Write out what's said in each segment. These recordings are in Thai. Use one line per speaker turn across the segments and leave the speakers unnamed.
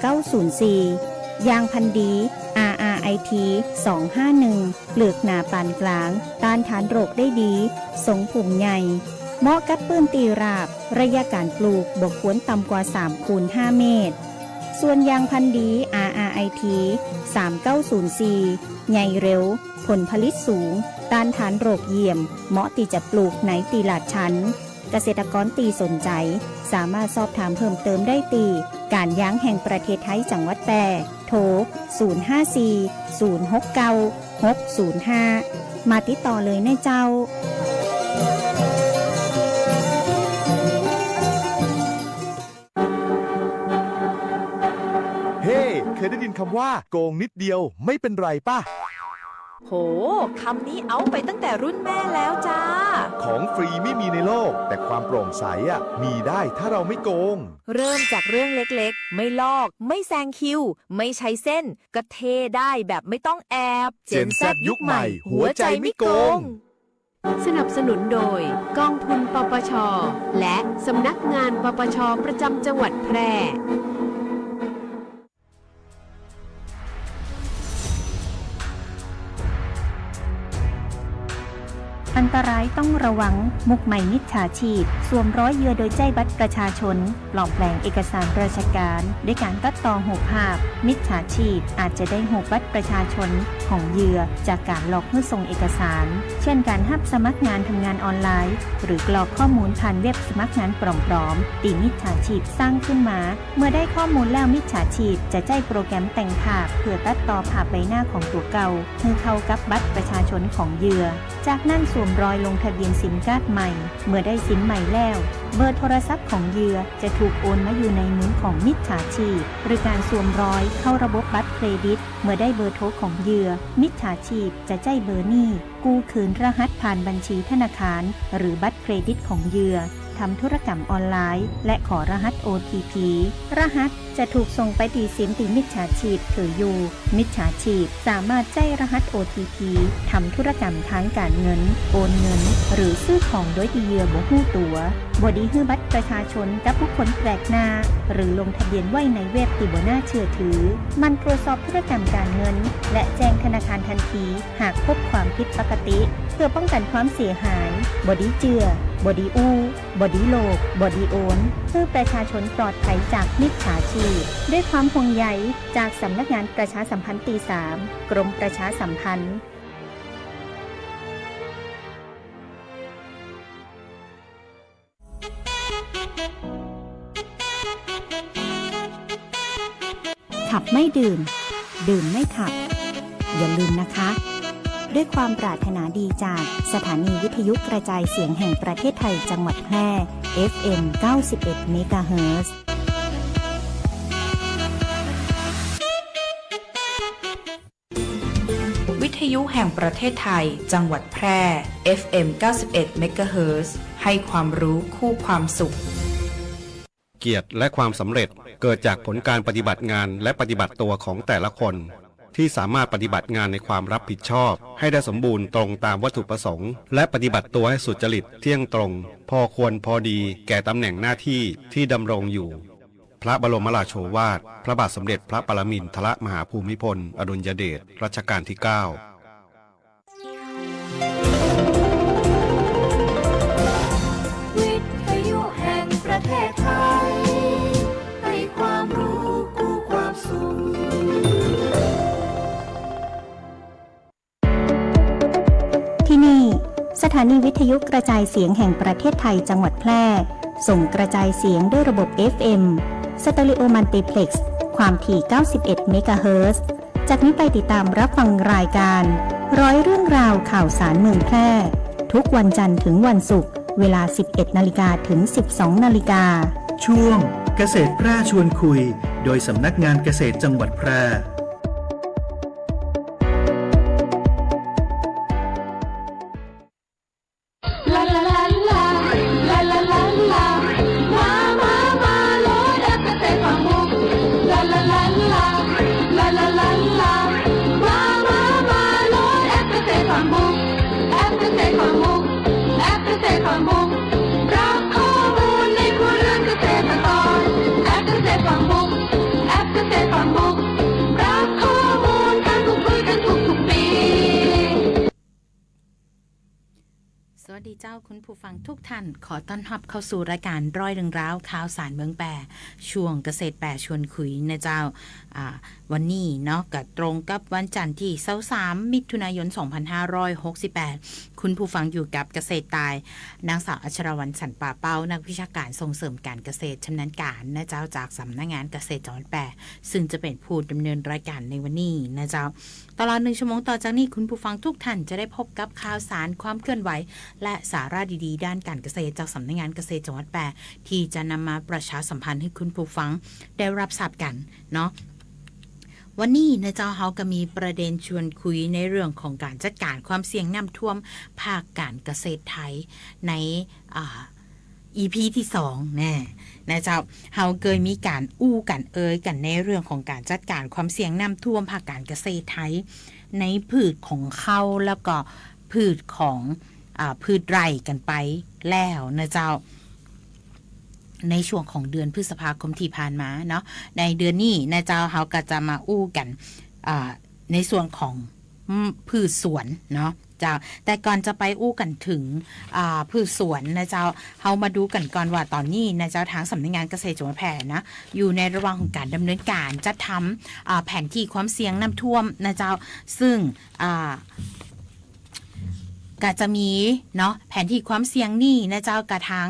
3904 ยางพันธุ์ดี RRIT 251 เปลือกหนาปานกลางต้านทานโรคได้ดีทรงผุ่มใหญ่เหมาะกับปื้นตีราบระยะการปลูกบ่ควรต่ำกว่า3 คูณ 5 เมตรส่วนยางพันธุ์ดี RRIT 3904 ใหญ่เร็วผลผลิตสูงต้านทานโรคเยี่ยมเหมาะที่จะปลูกในตีลาดชั้นเกษตรกรตีสนใจสามารถสอบถามเพิ่มเติมได้ตีการยางแห่งประเทศไทยจังหวัดแพร่โทร 054-069-605 มาติดต่อเลยนะเจ้า
เฮ้เคยได้ยินคำว่าโกงนิดเดียวไม่เป็นไรป่ะ
โหคำนี้เอาไปตั้งแต่รุ่นแม่แล้วจ้า
ของฟรีไม่มีในโลกแต่ความโปร่งใสมีได้ถ้าเราไม่โกง
เริ่มจากเรื่องเล็กๆไม่ลอกไม่แซงคิวไม่ใช้เส้นก็เทได้แบบไม่ต้องแอบ
เจนแซดยุคใหม่หัวใจไม่โกง
สนับสนุนโดยกองทุนปปช.และสำนักงานปปช.ประจำจังหวัดแพร่
อันตรายต้องระวังมุกใหม่มิจฉาชีพสวมร้อยเหยื่อโดยใจบัตรประชาชนปลอมแปลงเอกสารราชการด้วยการตัดต่อหูภาพมิจฉาชีพอาจจะได้หูบัตรประชาชนของเหยื่อจากการหลอกให้ส่งเอกสารเช่นการรับสมัครงานทำงานออนไลน์หรือกรอกข้อมูลผ่านเว็บสมัครงานปลอมๆตีมิจฉาชีพสร้างขึ้นมาเมื่อได้ข้อมูลแล้วมิจฉาชีพจะใช้โปรแกรมแต่งภาพเพื่อตัดต่อภาพใบหน้าของตัวเก่าให้เข้ากับบัตรประชาชนของเหยื่อจากนั้นสวมรอยลงทะเบียนซิมการ์ดใหม่เมื่อได้ซิมใหม่แล้วเบอร์โทรศัพท์ของเหยื่อจะถูกโอนมาอยู่ในมือของมิจฉาชีพหรือการสวมรอยเข้าระบบบัตรเครดิตเมื่อได้เบอร์โทรของเหยื่อมิจฉาชีพจะใช้เบอร์นี้กู้คืนรหัสผ่านบัญชีธนาคารหรือบัตรเครดิตของเหยื่อทำธุรกรรมออนไลน์และขอรหัส OTP รหัสจะถูกส่งไปที่ซิมที่มิจฉาชีพถืออยู่มิจฉาชีพสามารถใช้รหัส OTP ทำธุรกรรมทางการเงินโอนเงินหรือซื้อของโดยที่เหยื่อบ่ฮู้ตัวบ่ดีฮื้อบัตรประชาชนกับผู้คนแปลกหน้าหรือลงทะเบียนไว้ในเว็บที่บ่น่าเชื่อถือมันตรวจสอบธุรกรรมการเงินและแจ้งธนาคารทันทีหากพบความผิดปกติเพื่อป้องกันความเสียหายบ่ดีเจือบอดีอู้บอดีโลกบอดีโอนเพื่อประชาชนปลอดภัยจากมิจฉาชีพด้วยความห่วงใยจากสำนักงานประชาสัมพันธ์ตี3กรมประชาสัมพันธ์ขับไม่ดื่มดื่มไม่ขับอย่าลืมนะคะด้วยความปรารถนาดีจากสถานีวิทยุกระจายเสียงแห่งประเทศไทยจังหวัดแพร่ FM 91 เมกะเฮิรตซ์
วิทยุแห่งประเทศไทยจังหวัดแพร่ FM 91 เมกะเฮิรตซ์ให้ความรู้คู่ความสุข
เกียรติและความสำเร็จเกิดจากผลการปฏิบัติงานและปฏิบัติตัวของแต่ละคนที่สามารถปฏิบัติงานในความรับผิดชอบให้ได้สมบูรณ์ตรงตามวัตถุประสงค์และปฏิบัติตัวให้สุจริตเที่ยงตรงพอควรพอดีแก่ตำแหน่งหน้าที่ที่ดำรงอยู่พระบรมราโชวาทพระบาทสมเด็จพระปรมินทรมหาภูมิพลอดุลยเดชรัชกาลที่ 9
วิทยุแห่งประเทศไทยให้ความรู้คู่ความสุข
ที่นี่สถานีวิทยุกระจายเสียงแห่งประเทศไทยจังหวัดแพร่ส่งกระจายเสียงด้วยระบบ FM สเตอริโอมัลติเพล็กซ์ความถี่ 91 เมกะเฮิรตซ์ จากนี้ไปติดตามรับฟังรายการร้อยเรื่องราวข่าวสารเมืองแพร่ทุกวันจันทร์ถึงวันศุกร์เวลา 11 นาฬิกาถึง 12 นาฬิกา
ช่วงเกษตรแพร่ชวนคุยโดยสำนักงานเกษตรจังหวัดแพร่
รับข้อมูลในครัวเรือนเกษตรกรแอปเกษตรฝั่งมุกแอปเกษตร
สดีเจ้าคุณผู้ฟังทุกท่านขอต้อนรับเข้าสู่รายการร้อยเรื่องราวข่าวสารเมืองแปรช่วงเกษตรแปรชวนคุยนะเจ้าวันนี้เนาะก็ตรงกับวันจันทร์ที่23มิถุนายน2568คุณผู้ฟังอยู่กับเกษตรตายนางสาวอัชรวรรณสันป่าเป้านักวิชาการส่งเสริมการเกษตรชำนาญการนะเจ้าจากสำนักงานเกษตรจังหวัดแปรซึ่งจะเป็นผู้ดำเนินรายการในวันนี้นะเจ้าตลอด1 ชั่วโมงต่อจากนี้คุณผู้ฟังทุกท่านจะได้พบกับข่าวสารความเคลื่อนไหวและสาระดีๆด้านการเกษตรจากสำนักงานเกษตรจังหวัดแปรที่จะนำมาประชาสัมพันธ์ให้คุณผู้ฟังได้รับทราบกันเนาะวันนี้นะเจ้าเฮาก็มีประเด็นชวนคุยในเรื่องของการจัดการความเสี่ยงน้ำท่วมภาคการเกษตรไทยในEP ที่2นะเจ้าเฮาเคยมีการอู้กันกันในเรื่องของการจัดการความเสี่ยงน้ำท่วมภาคการเกษตรไทยในพืชของข้าวแล้วก็พืชของพืชไร่กันไปแล้วนะเจ้าในช่วงของเดือนพฤษภาคมที่ผ่านมาเนาะในเดือนนี้นะเจ้าเฮาก็จะมาอู้กันในส่วนของพืชสวนเนาะเจ้าแต่ก่อนจะไปอู้กันถึงพืชสวนนะเจ้าเฮามาดูกันก่อนว่าตอนนี้นะเจ้าทางสำนักงานเกษตรจังหวัดแพร่นะอยู่ในระหว่างของการดำเนินการจัดทำแผนที่ความเสี่ยงน้ำท่วมนะเจ้าซึ่งก็จะมีเนาะแผนที่ความเสี่ยงนี่นะเจ้ากระทั่ง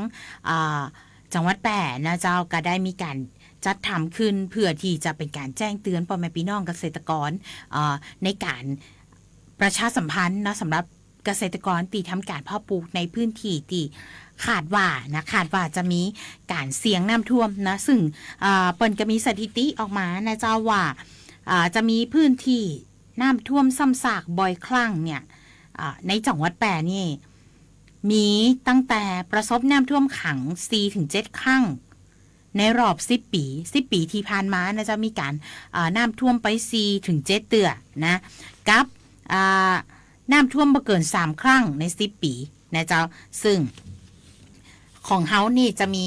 จังหวัดแปรนะเจ้าก็ได้มีการจัดทำขึ้นเพื่อที่จะเป็นการแจ้งเตือนพ่อแม่พี่น้องเกษตรกรในการประชาสัมพันธ์นะสำหรับเกษตรกรที่ทำการเพาะปลูกในพื้นที่ที่คาดว่าจะมีการเสี่ยงน้ำท่วมนะซึ่งเปิ้นก็มีสถิติออกมานะเจ้าว่าจะมีพื้นที่น้ำท่วมซ้ำซากบ่อยครั้งเนี่ยในจังหวัดแปรนี่มีตั้งแต่ประสบน้ำท่วมขัง 4-7 ครั้งในรอบ10 ปีที่ผ่านมานะจะมีการน้ำท่วมไป 4-7 เตือนะกับน้ำท่วมบ่เกิน3 ครั้งใน10 ปีนะเจ้าซึ่งของเฮานี่จะมี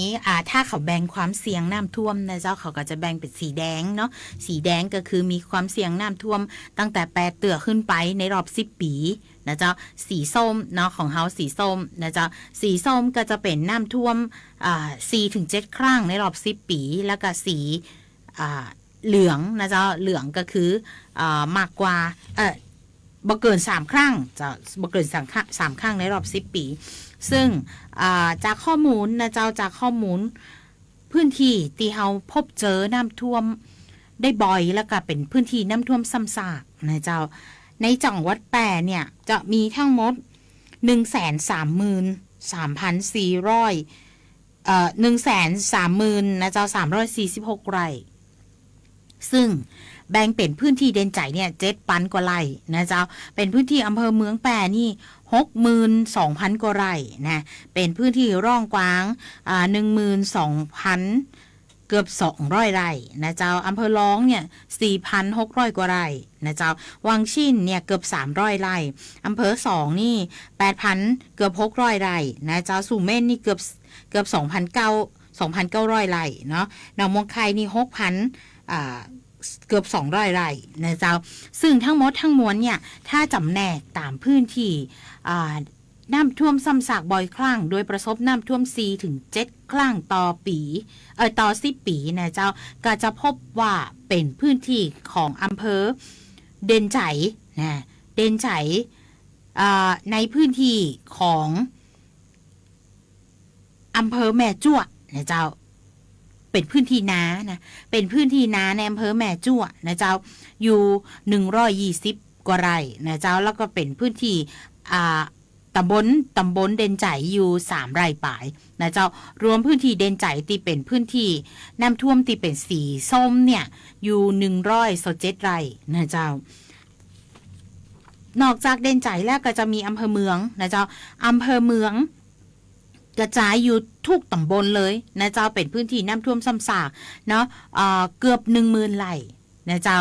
ถ้าเขาแบ่งความเสี่ยงน้ำท่วมนะเจ้าเขาก็จะแบ่งเป็นสีแดงเนาะสีแดงก็คือมีความเสี่ยงน้ำท่วมตั้งแต่8 เตือขึ้นไปในรอบ10 ปีนะเจ้าสีส้มเนาะของเฮาสีส้มนะเจ้าสีส้มก็จะเป็นน้ำท่วม4-7 ครั้งในรอบ10 ปีแล้วก็สีเหลืองนะเจ้าเหลืองก็คือมากกว่าบ่เกิน3 ครั้งจะบ่เกิน3 ครั้งในรอบ10 ปีซึ่งจากข้อมูลนะเจ้าจากข้อมูลพื้นที่ที่เฮาพบเจอน้ำท่วมได้บ่อยแล้วก็เป็นพื้นที่น้ำท่วมซ้ำซากนะเจ้าในจังหวัดแปรเนี่ยจะมีทั้งหมด 130,000 นะเจ้า346 ไร่ซึ่งแบ่งเป็นพื้นที่เด่นใจเนี่ย7,000 กว่าไร่นะเจ้าเป็นพื้นที่อำเภอเมืองแปรนี่ 62,000 กว่าไร่นะเป็นพื้นที่ร่องกว้าง 12,000 เกือบ200 ไร่นะเจ้าอำเภอร้องเนี่ย 4,600 กว่าไร่นะเจ้าวังชิ้นเนี่ยเกือบ300 ไร่อำเภอ2นี่ 8,000 เกือบ600 ไร่นะเจ้าสุเม่นนี่เกือบ 2,900 ไร่เนาะหนองมวงไคนี่ 6,000เกือบ200 ไร่นะเจ้าซึ่งทั้งหมดทั้งมวลเนี่ยถ้าจำแนกตามพื้นที่น้ำท่วมซ้ำซากบ่อยครั้งโดยประสบน้ำท่วม 4-7 ครั้งต่อปีต่อ10 ปีนะเจ้าก็จะพบว่าเป็นพื้นที่ของอำเภอเด่นใจนะเด่นใจในพื้นที่ของอำเภอแม่จั่วนะเจ้าเป็นพื้นที่นานะเป็นพื้นที่นาในอำเภอแม่จั่วนะเจ้าอยู่120 กว่าไร่นะเจ้าแล้วก็เป็นพื้นที่ตำบลเด่นใจอยู่3 ไร่ป่ายนะเจ้ารวมพื้นที่เด่นใจที่เป็นพื้นที่น้ำท่วมที่เป็นสีส้มเนี่ยอยู่127 ไร่นะเจ้านอกจากเด่นใจแล้วก็จะมีอำเภอเมืองนะเจ้าอำเภอเมืองกระจายอยู่ทุกตำบลเลยนะเจ้าเป็นพื้นที่น้ำท่วมซ้ำซากเนาะเกือบ 10,000 ไร่นะเจ้า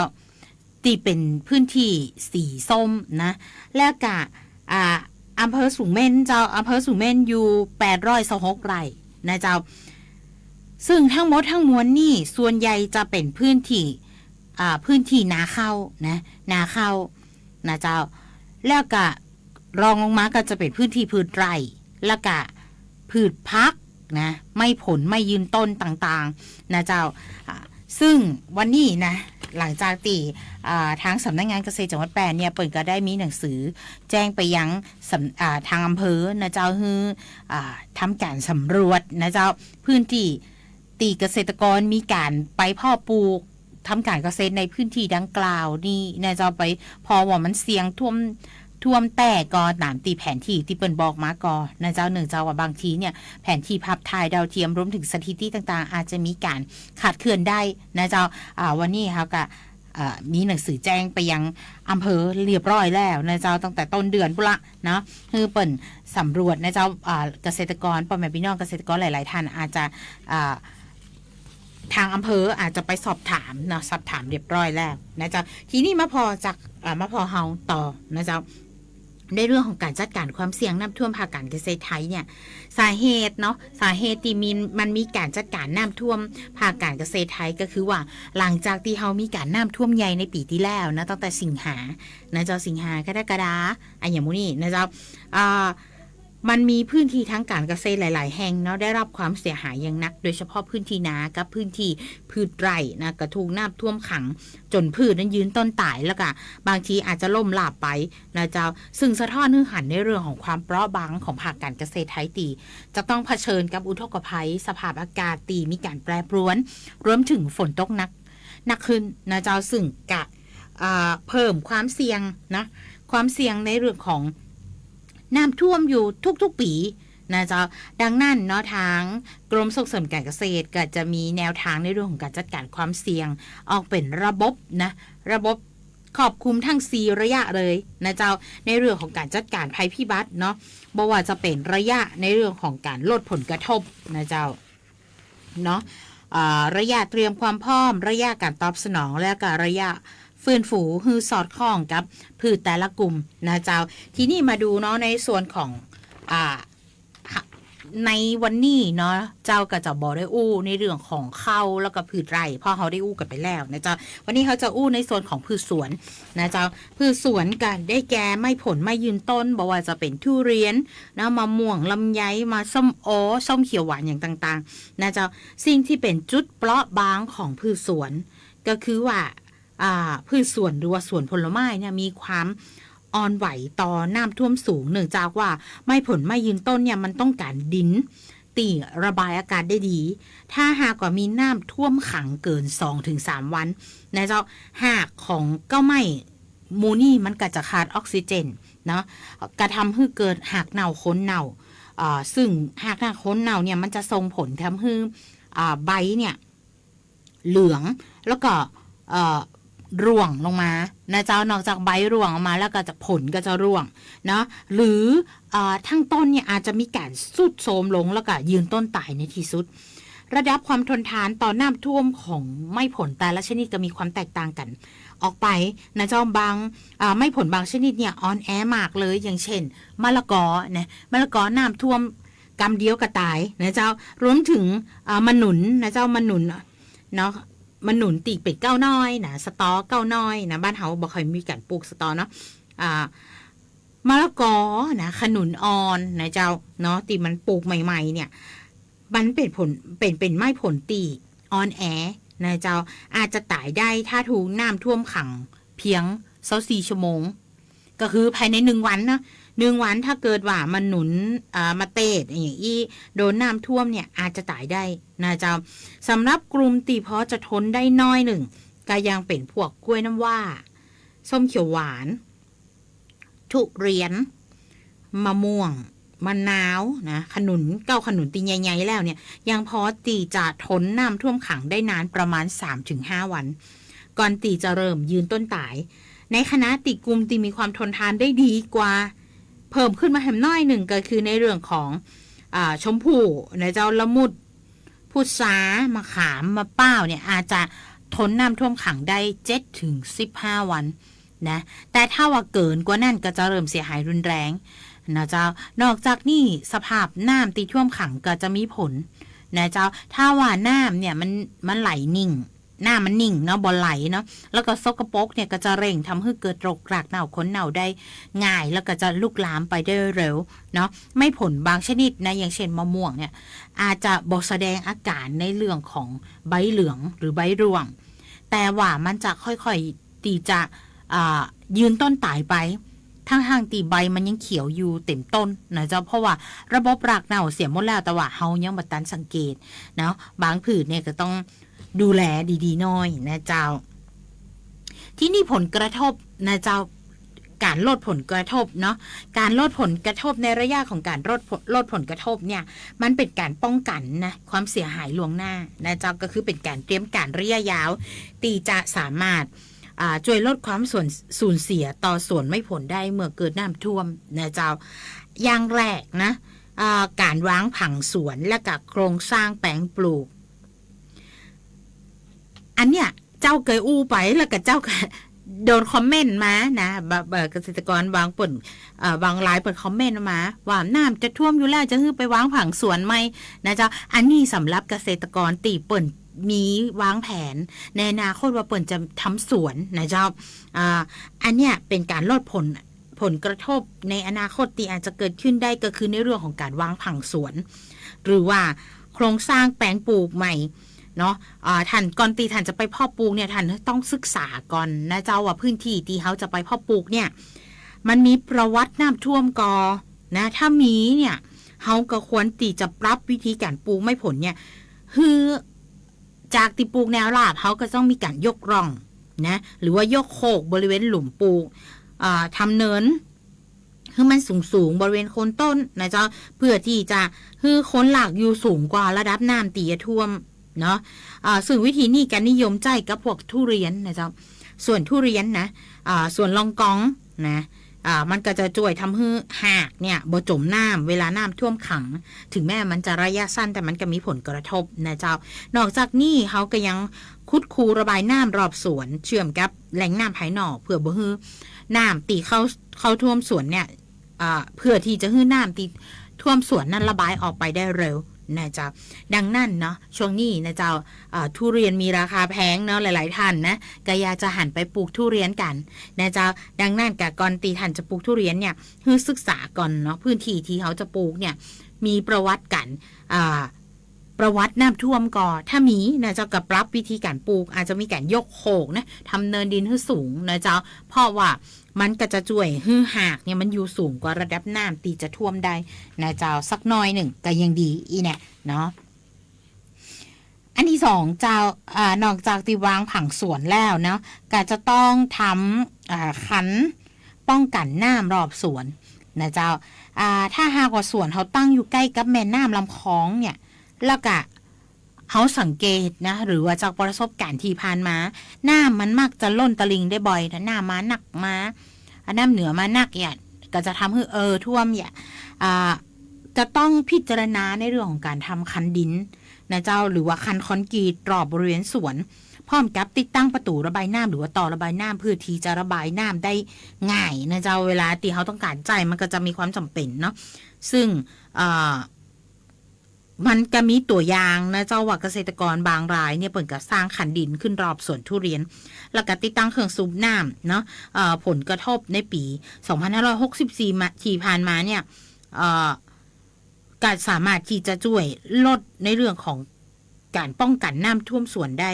ที่เป็นพื้นที่สีส้มนะแล้วก็อำเภอสูงเม่นเจ้าอำเภอสูงเม่นอยู่826 ไร่นะเจ้าซึ่งทั้งหมดทั้งมวลนี่ส่วนใหญ่จะเป็นพื้นที่นาข้าวนะนาข้าวนะเจ้าแล้วก็รองลงมาก็จะเป็นพื้นที่พืชไร่ แล้วก็พืชพักนะไม่ผลไม่ยืนต้นต่างๆนะเจ้าซึ่งวันนี้นะหลังจากที่ทางสำนักงานเกษตรจังหวัดแปรเนี่ยเปิดก็ได้มีหนังสือแจ้งไปยังทางอำเภอนะเจ้าคือทำการสำรวจนะเจ้าพื้นที่ตีเกษตรกรมีการไปเพาะปลูกทำการเกษตรในพื้นที่ดังกล่าวนี่นะเจ้าไปพอว่ามันเสี่ยงท่วมแต่ก็ตามตีแผนที่ที่เปิ้นบอกมาก่อนนะเจ้าหนึ่งเจ้าว่าบางทีเนี่ยแผนที่ภาพถ่ายดาวเทียมรวมถึงสถิติต่างๆอาจจะมีการขาดเคลื่อนได้นะเจ้าวันนี้เขาก็มีหนังสือแจ้งไปยังอำเภอเรียบร้อยแล้วนะเจ้าตั้งแต่ต้นเดือนพุ่นละนะคือเปิ่นสำรวจนะเจ้าเกษตรกรพ่อแม่พี่น้องเกษตรกรหลายๆท่านอาจจะทางอำเภออาจจะไปสอบถามนะสอบถามเรียบร้อยแล้วนะเจ้าทีนี้มาพอเฮาต่อนะเจ้าในเรื่องของการจัดการความเสี่ยงน้ำท่วมภาคการเกษตรไทยเนี่ยสาเหตุที่มันมีการจัดการน้ำท่วมภาคการเกษตรไทยก็คือว่าหลังจากที่เขามีการน้ำท่วมใหญ่ในปีที่แล้วนะตั้งแต่สิงหานะเจ้าสิงหากรกฎาอย่างนี้นะเจ้ามันมีพื้นที่ทั้งการเกษตรหลายๆแห่งเนาะได้รับความเสียหายอย่างหนักโดยเฉพาะพื้นที่นากับพื้นที่พืชไร่นะกระถูกน้ำท่วมขังจนพืชนั้นยืนต้นตายแล้วก็บางทีอาจจะล่มหลาบไปนะเจ้าซึ่งสะท้อนให้หันในเรื่องของความเปราะบางของภาคการเกษตรไทยตีจะต้องเผชิญกับอุทกภัยสภาพอากาศตีมีการแปรปรวนรวมถึงฝนตกหนักขึ้นนะเจ้าซึ่งกะเพิ่มความเสี่ยงนะความเสี่ยงในเรื่องของน้ำท่วมอยู่ทุกๆปีนะเจ้าดังนั้นเนาะทางกรมส่งเสริมการเกษตรก็จะมีแนวทางในเรื่องของการจัดการความเสี่ยงออกเป็นระบบครอบคลุมทั้ง4ระยะเลยนะเจ้าในเรื่องของการจัดการภัยพิบัติเนาะบ่ว่าจะเป็นระยะในเรื่องของการลดผลกระทบนะเจ้าเนาะระยะเตรียมความพร้อมระยะการตอบสนองและก็ระยะฟื้นฟูคือสอดคล้องกับพืชแต่ละกลุ่มนะเจ้าทีนี้มาดูเนาะในส่วนของในวันนี้เนาะเจ้าก็จะบอกได้อู้ในเรื่องของข้าวแล้วก็พืชไร่พ่อเขาได้อู้กันไปแล้วนะเจ้าวันนี้เขาจะอู้ในส่วนของพืชสวนนะเจ้าพืชสวนกันได้แก่ไม่ผลไม่ยืนต้นบอกว่าจะเป็นทุเรียนนะมะม่วงลำไยมาส้มโอส้มเขียวหวานอย่างต่างๆนะเจ้าสิ่งที่เป็นจุดเปราะบางของพืชสวนก็คือว่าพืชสวนหรือว่าสวนผลไม้เนี่ยมีความอ่อนไหวต่อน้ำท่วมสูงเนื่องจากว่าไม่ผลไม่ยืนต้นเนี่ยมันต้องการดินตีระบายอากาศได้ดีถ้าหากว่ามีน้ำท่วมขังเกิน 2-3 วันนะเจ้าหากของก็ไม่มูนี่มันก็จะขาดออกซิเจนเนาะกระทำให้เกิดหากเน่าค้นเน่าซึ่งหากเน่าค้นเน่าเนี่ยมันจะส่งผลทำให้ใบเนี่ยเหลืองแล้วก็ร่วงลงมานะเจ้านอกจากใบร่วงออกมาแล้วก็จะผลก็จะร่วงเนาะหรือทั้งต้นเนี่ยอาจจะมีการสุดโทรมลงแล้วก็ยืนต้นตายในที่สุดระดับความทนทานต่อน้ำท่วมของไม้ผลแต่ละชนิดก็มีความแตกต่างกันออกไปนะเจ้าบางไม้ผลบางชนิดเนี่ยอ่อนแอมากเลยอย่างเช่นมะละกอนะมะละกอน้ำท่วมกำเดียวก็ตายนะเจ้ารวมถึงมะหนุนนะเจ้ามะหนุนเนาะมันหนุนตีเป็ดเก้าน้อยนะสตอเก้าน้อยนะบ้านเฮาบ่ค่อยมีการปลูกสตอเนาะมะละกอนะขนุนอ่อนนะเจ้าเนาะตีมันปลูกใหม่ๆเนี่ยมันเป็นผลเป็นไม้ผลตีอ่อนแอนะเจ้าอาจจะตายได้ถ้าถูกน้ำท่วมขังเพียง24 ชั่วโมงก็คือภายใน1 วันนะ1 วันถ้าเกิดว่ามันหนุนมาเตดอย่างอี้โดนน้ำท่วมเนี่ยอาจจะตายได้นะเจ้าสำหรับกลุ่มตีเพาะจะทนได้น้อยหนึ่งก็ยังเป็นพวกกล้วยน้ำว้าส้มเขียวหวานทุเรียนมะม่วงมะนาวนะขนุนตีใหญ่ๆแล้วเนี่ยยังพอตีจะทนน้ำท่วมขังได้นานประมาณ 3-5 วันก่อนตีจะเริ่มยืนต้นตายในคณะตีกลุ่มตีมีความทนทานได้ดีกว่าเพิ่มขึ้นมาแหมน้อยหนึ่งก็คือในเรื่องของชมพู่นะเจ้าละมุดพุทรามะขามมะเป้าเนี่ยอาจจะทนน้ำท่วมขังได้ 7-15 วันนะแต่ถ้าว่าเกินกว่านั้นก็จะเริ่มเสียหายรุนแรงนะเจ้านอกจากนี้สภาพน้ำตีท่วมขังก็จะมีผลนะเจ้าถ้าว่าน้ำเนี่ยมันไหลนิ่ง หน้ามันนิ่งเนาะบ่ไหลเนาะแล้วก็สกปรกเนี่ยก็จะเร่งทำให้เกิดโรครากเน่าขนเน่าได้ง่ายแล้วก็จะลุกลามไปได้เร็วเนาะไม่ผลบางชนิดนะอย่างเช่นมะม่วงเนี่ยอาจจะบ่แสดงอาการในเรื่องของใบเหลืองหรือใบร่วงแต่ว่ามันจะค่อยๆตีจะยืนต้นตายไปทั้งตีใบมันยังเขียวอยู่เต็มต้นนะเจ้าเพราะว่าระบบรากเน่าเสียหมดแล้วแต่ว่าเฮายังบ่ทันสังเกตเนาะบางผืชเนี่ยก็ต้องดูแลดีๆหน่อยนะเจ้าที่นี่ผลกระทบนะเจ้าการลดผลกระทบเนาะการลดผลกระทบในระยะของการลดผลกระทบเนี่ยมันเป็นการป้องกันนะความเสียหายล่วงหน้านะเจ้าก็คือเป็นการเตรียมการระยะยาวตีจะสามารถช่วยลดความสูญเสียต่อสวนไม่ผลได้เมื่อเกิดน้ำท่วมนะเจ้าอย่างแรกนะการวางผังสวนและกับโครงสร้างแปลงปลูกอันเนี้ยเจ้าเคยอู้ไปแล้วก็เจ้าโดนคอมเมนต์มานะเกษตรกรบางเปิ่นบางรายเปิดคอมเมนต์มาว่าน้ำจะท่วมอยู่แล้วจะไปวางผังสวนไหมนะเจ้าอันนี้สำหรับเกษตรกรตีเปิ่นมีวางแผนในอนาคตว่าเปิ่นจะทำสวนนะเจ้าอันเนี้ยเป็นการลดผลกระทบในอนาคตที่อาจจะเกิดขึ้นได้ก็คือในเรื่องของการวางผังสวนหรือว่าโครงสร้างแปลงปลูกใหม่เนาะท่านก่อนท่านจะไปเพาะปลูกเนี่ยท่านต้องศึกษาก่อนนะเจ้าว่าพื้นที่ที่เขาจะไปเพาะปลูกเนี่ยมันมีประวัติน้ำท่วมกอนะถ้ามีเนี่ยเขาก็ควรตีจะปรับวิธีการปลูกไม่ผลเนี่ยคือจากที่ปลูกแนวราบเขาก็ต้องมีการยกร่องนะหรือว่ายกโคกบริเวณหลุมปลูกทำเนินคือมันสูงบริเวณโคนต้นนะเจ้าเพื่อที่จะคือโคนหลักอยู่สูงกว่าระดับน้ำตีจะท่วมเนาะซึ่งวิธีนี้การนิยมใจกับพวกทุเรียนนะเจ้าส่วนทุเรียนนะส่วนลองกองนะมันก็จะช่วยทำให้หากเนี่ยบ่จมน้ำเวลาน้ำท่วมขังถึงแม้มันจะระยะสั้นแต่มันก็มีผลกระทบนะเจ้านอกจากนี้เขาก็ยังคุดคูระบายน้ำรอบสวนเชื่อมกับแหล่งน้ำภายนอกเพื่อบ่ให้น้ำตีเข้าท่วมสวนเนี่ยเพื่อที่จะให้น้ำตีท่วมสวนนั้นระบายออกไปได้เร็วนะเจ้าดังนั้นเนาะช่วงนี้นะเจ้าทุเรียนมีราคาแพงเนาะหลายๆท่านนะก็อยากจะหันไปปลูกทุเรียนกันนะเจ้าดังนั้นกับก่อนตีท่านจะปลูกทุเรียนเนี่ยให้ศึกษาก่อนเนาะพื้นที่ที่เขาจะปลูกเนี่ยมีประวัติกันประวัติน้ำท่วมก่อถ้ามีนะเจ้ากับปรับวิธีการปลูกอาจจะมีการยกโขกนะทำเนินดินให้สูงนะเจ้าเพราะว่ามันก็จะช่วยให้หากเนี่ยมันอยู่สูงกว่าระดับน้ำตีจะท่วมได้นะเจ้าสักน้อยหนึ่งก็ยังดีอีเนี่ยเนาะอันที่สองเจ้านอกจากที่วางผังสวนแล้วเนาะก็จะต้องทำขันป้องกันน้ำรอบสวนนะเจ้าถ้าหากว่าสวนเขาตั้งอยู่ใกล้กับแม่น้ำลำคลองเนี่ยแล้วก็เขาสังเกตนะหรือว่าจากประสบการณ์ที่ผ่านมาน้ำมันมักจะล้นตลิ่งได้บ่อยถ้าน้ำมาหนักมาน้ำเหนือมาหนักเนี่ยก็จะทำให้ท่วมเนี่ยจะต้องพิจารณาในเรื่องของการทำคันดินนะเจ้าหรือว่าคันคอนกรีตรอบบริเวณสวนพร้อมกับติดตั้งประตูระบายน้ำหรือว่าต่อระบายน้ำเพื่อที่จะระบายน้ำได้ง่ายนะเจ้าเวลาที่เขาต้องการใจมันก็จะมีความจำเป็นเนาะซึ่งมันก็มีตัวอย่างนะเจ้าว่าเกษตรกรบางรายเนี่ยเปิดกับสร้างขันดินขึ้นรอบสวนทุเรียนแล้วก็ติดตั้งเครื่องสูบน้ำเนาะผลกระทบในปี2564ที่ผ่านมาเนี่ยการสามารถที่จะช่วยลดในเรื่องของการป้องกันน้ำท่วมสวนได้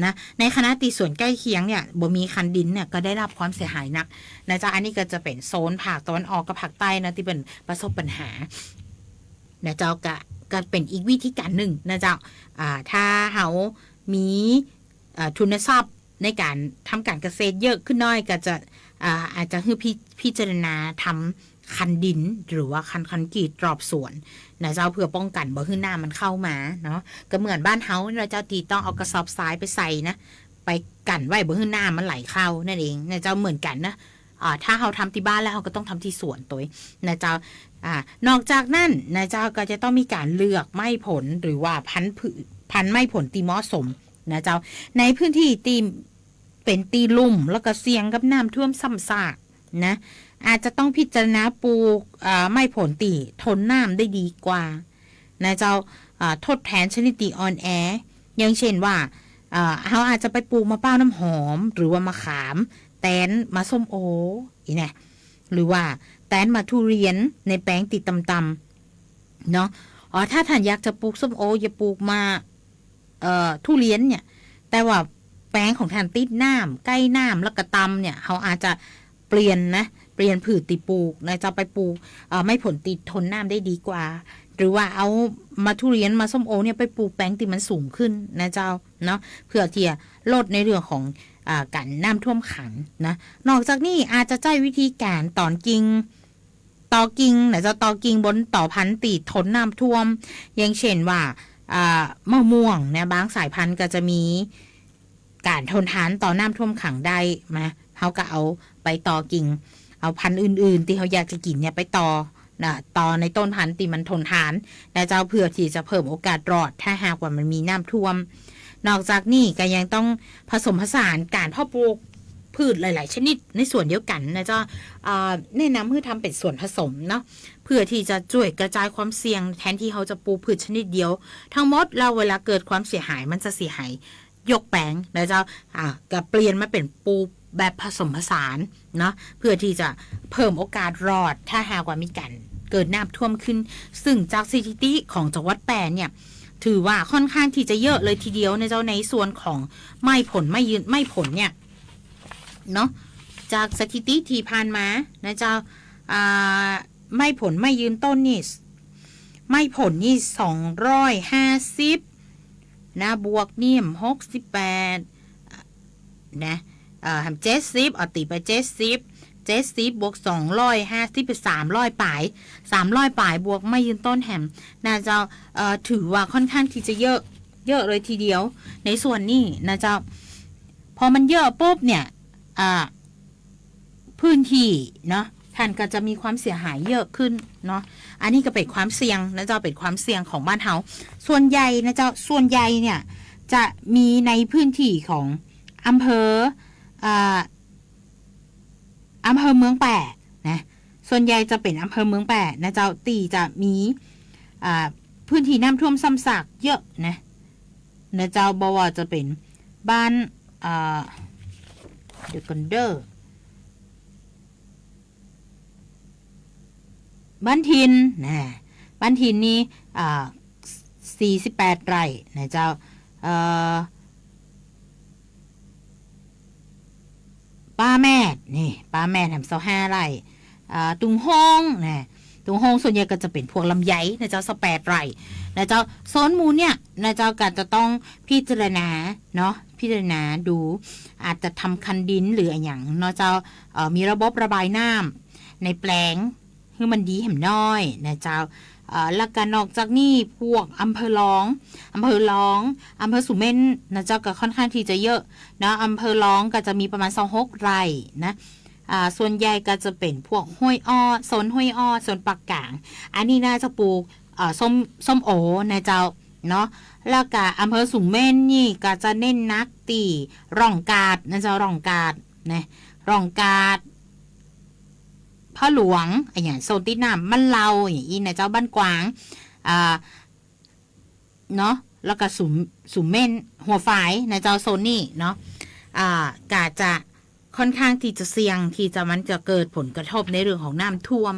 นะในคณะตีสวนใกล้เคียงเนี่ยบ่มีคันดินเนี่ยก็ได้รับความเสียหายหนักนะจ๊ะอันนี้ก็จะเป็นโซนภาคตะวันออกกับภาคใต้นะที่เป็นประสบปัญหานะเจ้าก็เป็นอีกวิธีการหนึ่งนะเจ้าถ้าเขามีทุนทรัพย์ในการทำการเกษตรเยอะขึ้นน้อยก็จะอาจจะให้พิจารณาทำคันดินหรือว่าคันกรีตรอบสวนนะเจ้าเพื่อป้องกันบ่ให้น้ำมันเข้ามาเนาะก็เหมือนบ้านเฮาเราเจ้าตีต้องเอากระสอบทรายไปใส่นะไปกันไว้บ่ให้น้ำมันไหลเข้านั่นเองนะเจ้าเหมือนกันนะถ้าเราทำที่บ้านแล้วเราก็ต้องทำที่สวนตัวนะเจ้านอกจากนั้นนะเจ้าก็จะต้องมีการเลือกไม้ผลหรือว่าพันธุ์ไม้ผลที่เหมาะสมนะเจ้าในพื้นที่ตีเป็นตีลุ่มแล้วก็เสี่ยงกับน้ำท่วมซ้ำซากนะอาจจะต้องพิจารณาปลูกไม้ผลตีทนน้ำได้ดีกว่านะเจ้าทดแทนชนิดตีออนแออย่างเช่นว่า เขาอาจจะไปปลูกมะพร้าวน้ำหอมหรือว่ามะขามแตนมะส้มโออีเนี่ยหรือว่าแตนมะทุเรียนในแปลงติดตำๆเนาะถ้าท่านอยากจะปลูกส้มโออย่าปลูกมาทุเรียนเนี่ยแต่ว่าแปลงของท่านติดน้ำใกล้น้ำแล้วก็ตำเนี่ยเขาอาจจะเปลี่ยนผืชติปลูกนะจะไปปลูกไม่ผลติดทนน้ำได้ดีกว่าหรือว่าเอามาทุเรียนมาส้มโอเนี่ยไปปลูกแปลงที่มันสูงขึ้นนะเจ้าเนาะเพื่อที่จะลดในเรื่องของการน้ำท่วมขังนะนอกจากนี้อาจจะใช้วิธีการตอกิ่งนะจะตอกิ่งบนต่อพันธุ์ติดทนน้ำท่วมอย่างเช่นว่ามะม่วงเนี่ยบางสายพันธุ์ก็จะมีการทนทานต่อน้ำท่วมขังได้นะเขาก็เอาไปต่อกิ่งเอาพันธุ์อื่นๆที่เขาอยากจะกินเนี่ยไปต่อในต้นพันธุ์ที่มันทนทานและเจ้าเพื่อที่จะเพิ่มโอกาสรอดถ้าหากว่ามันมีน้ำท่วมนอกจากนี้ก็ยังต้องผสมผสานการเพาะปลูกพืชหลายๆชนิดในส่วนเดียวกันนะเจ้าแนะนำให้ทำเป็นส่วนผสมเนาะเพื่อที่จะช่วยกระจายความเสี่ยงแทนที่เขาจะปลูกพืชชนิดเดียวทั้งหมดเราเวลาเกิดความเสียหายมันจะเสียหายยกแปลงนะเจ้าก็เปลี่ยนมาเป็นปลูกแบบผสมผสานเนาะเพื่อที่จะเพิ่มโอกาสรอดถ้าหากว่ามีการเกิดน้ำท่วมขึ้นซึ่งจากสถิติของจังหวัดแปรเนี่ยถือว่าค่อนข้างที่จะเยอะเลยทีเดียวในเจ้าในส่วนของไม่ผลเนี่ยเนาะจากสถิติที่ผ่านมานะเจ้าไม่ผลไม่ยืนต้นนี่ไม่ผลนี่250นะบวกนี่68นะ70เอาตีไป70บวก250เป็น300ปลายบวกไม่ยืนต้นแหมน่าจะถือว่าค่อนข้างที่จะเยอะเลยทีเดียวในส่วนนี้นะเจ้าพอมันเยอะปุ๊บเนี่ยพื้นที่เนาะท่านก็จะมีความเสียหายเยอะขึ้นเนาะอันนี้ก็เป็นความเสี่ยงนะเจ้าเป็นความเสี่ยงของบ้านเฮาส่วนใหญ่นะเจ้าส่วนใหญ่เนี่ยจะมีในพื้นที่ของอำเภอเมืองแปะนะส่วนใหญ่จะเป็นอำเภอเมืองแปะนะเจ้าตีจะมีพื้นที่น้ำท่วมซ้ำซากเยอะนะเจ้าบอกว่าจะเป็นบ้านเดอะกันเดอร์บ้านทินนะบ้านทินนี่48 ไร่นะเจ้าป้าแม่ทำ25 ไร่ตุงห้องนะตุงห้องส่วนใหญ่ก็จะเป็นพวกลำไยนะเจ้า18 ไร่นะเจ้าโซนหมู่เนี่ยนะเจ้าก็จะต้องพิจารณาเนาะพิจารณาดูอาจจะทำคันดินหรืออย่างเนาะเจ้ามีระบบระบายน้ำในแปลงคือมันดีแหมน้อยนะเจ้าแล้วก็นอกจากนี้พวกอำเภอร้องอำเภอสุเม่นนะเจ้าก็ค่อนข้างที่จะเยอะนะอำเภอร้องก็จะมีประมาณ26 ไร่นะส่วนใหญ่ก็จะเป็นพวกห้วยอ้อโซนห้วยอ้อโซนปากกลางอันนี้น่าจะปลูกส้มโอนะเจ้าเนาะแล้วก็อำเภอสุเม่นนี่ก็จะเน้นนักตีร่องกาดนะเจ้าร่องกาดพระหลวงอย่างโซนติดน้ำมันเราอย่างนี้นะเจ้าบ้านกวางเนาะแล้วก็สุเม่นหัวฝายนะเจ้าโซนนี่เนาะกาจะค่อนข้างที่จะเสี่ยงที่มันจะเกิดผลกระทบในเรื่องของน้ำท่วม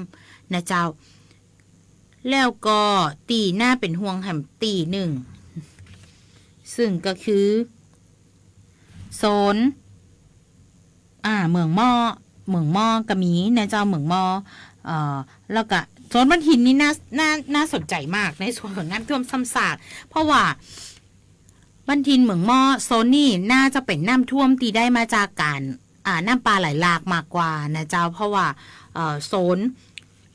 นะเจ้าแล้วก็ตีหน้าเป็นห่วงแหมตีหนึ่งซึ่งก็คือโซนเมืองหม้อก็มีนะเจ้าเมืองหม้อแล้วก็โซนบ้านหินนี่น่าสนใจมากในส่วนของน้ำท่วมซ้ำซากเพราะว่าบ้านหินเมืองหม้อโซนนี่น่าจะเป็นน้ำท่วมตีได้มาจากการน้ำปลาไหลหลากมากกว่านะเจ้าเพราะว่าโซน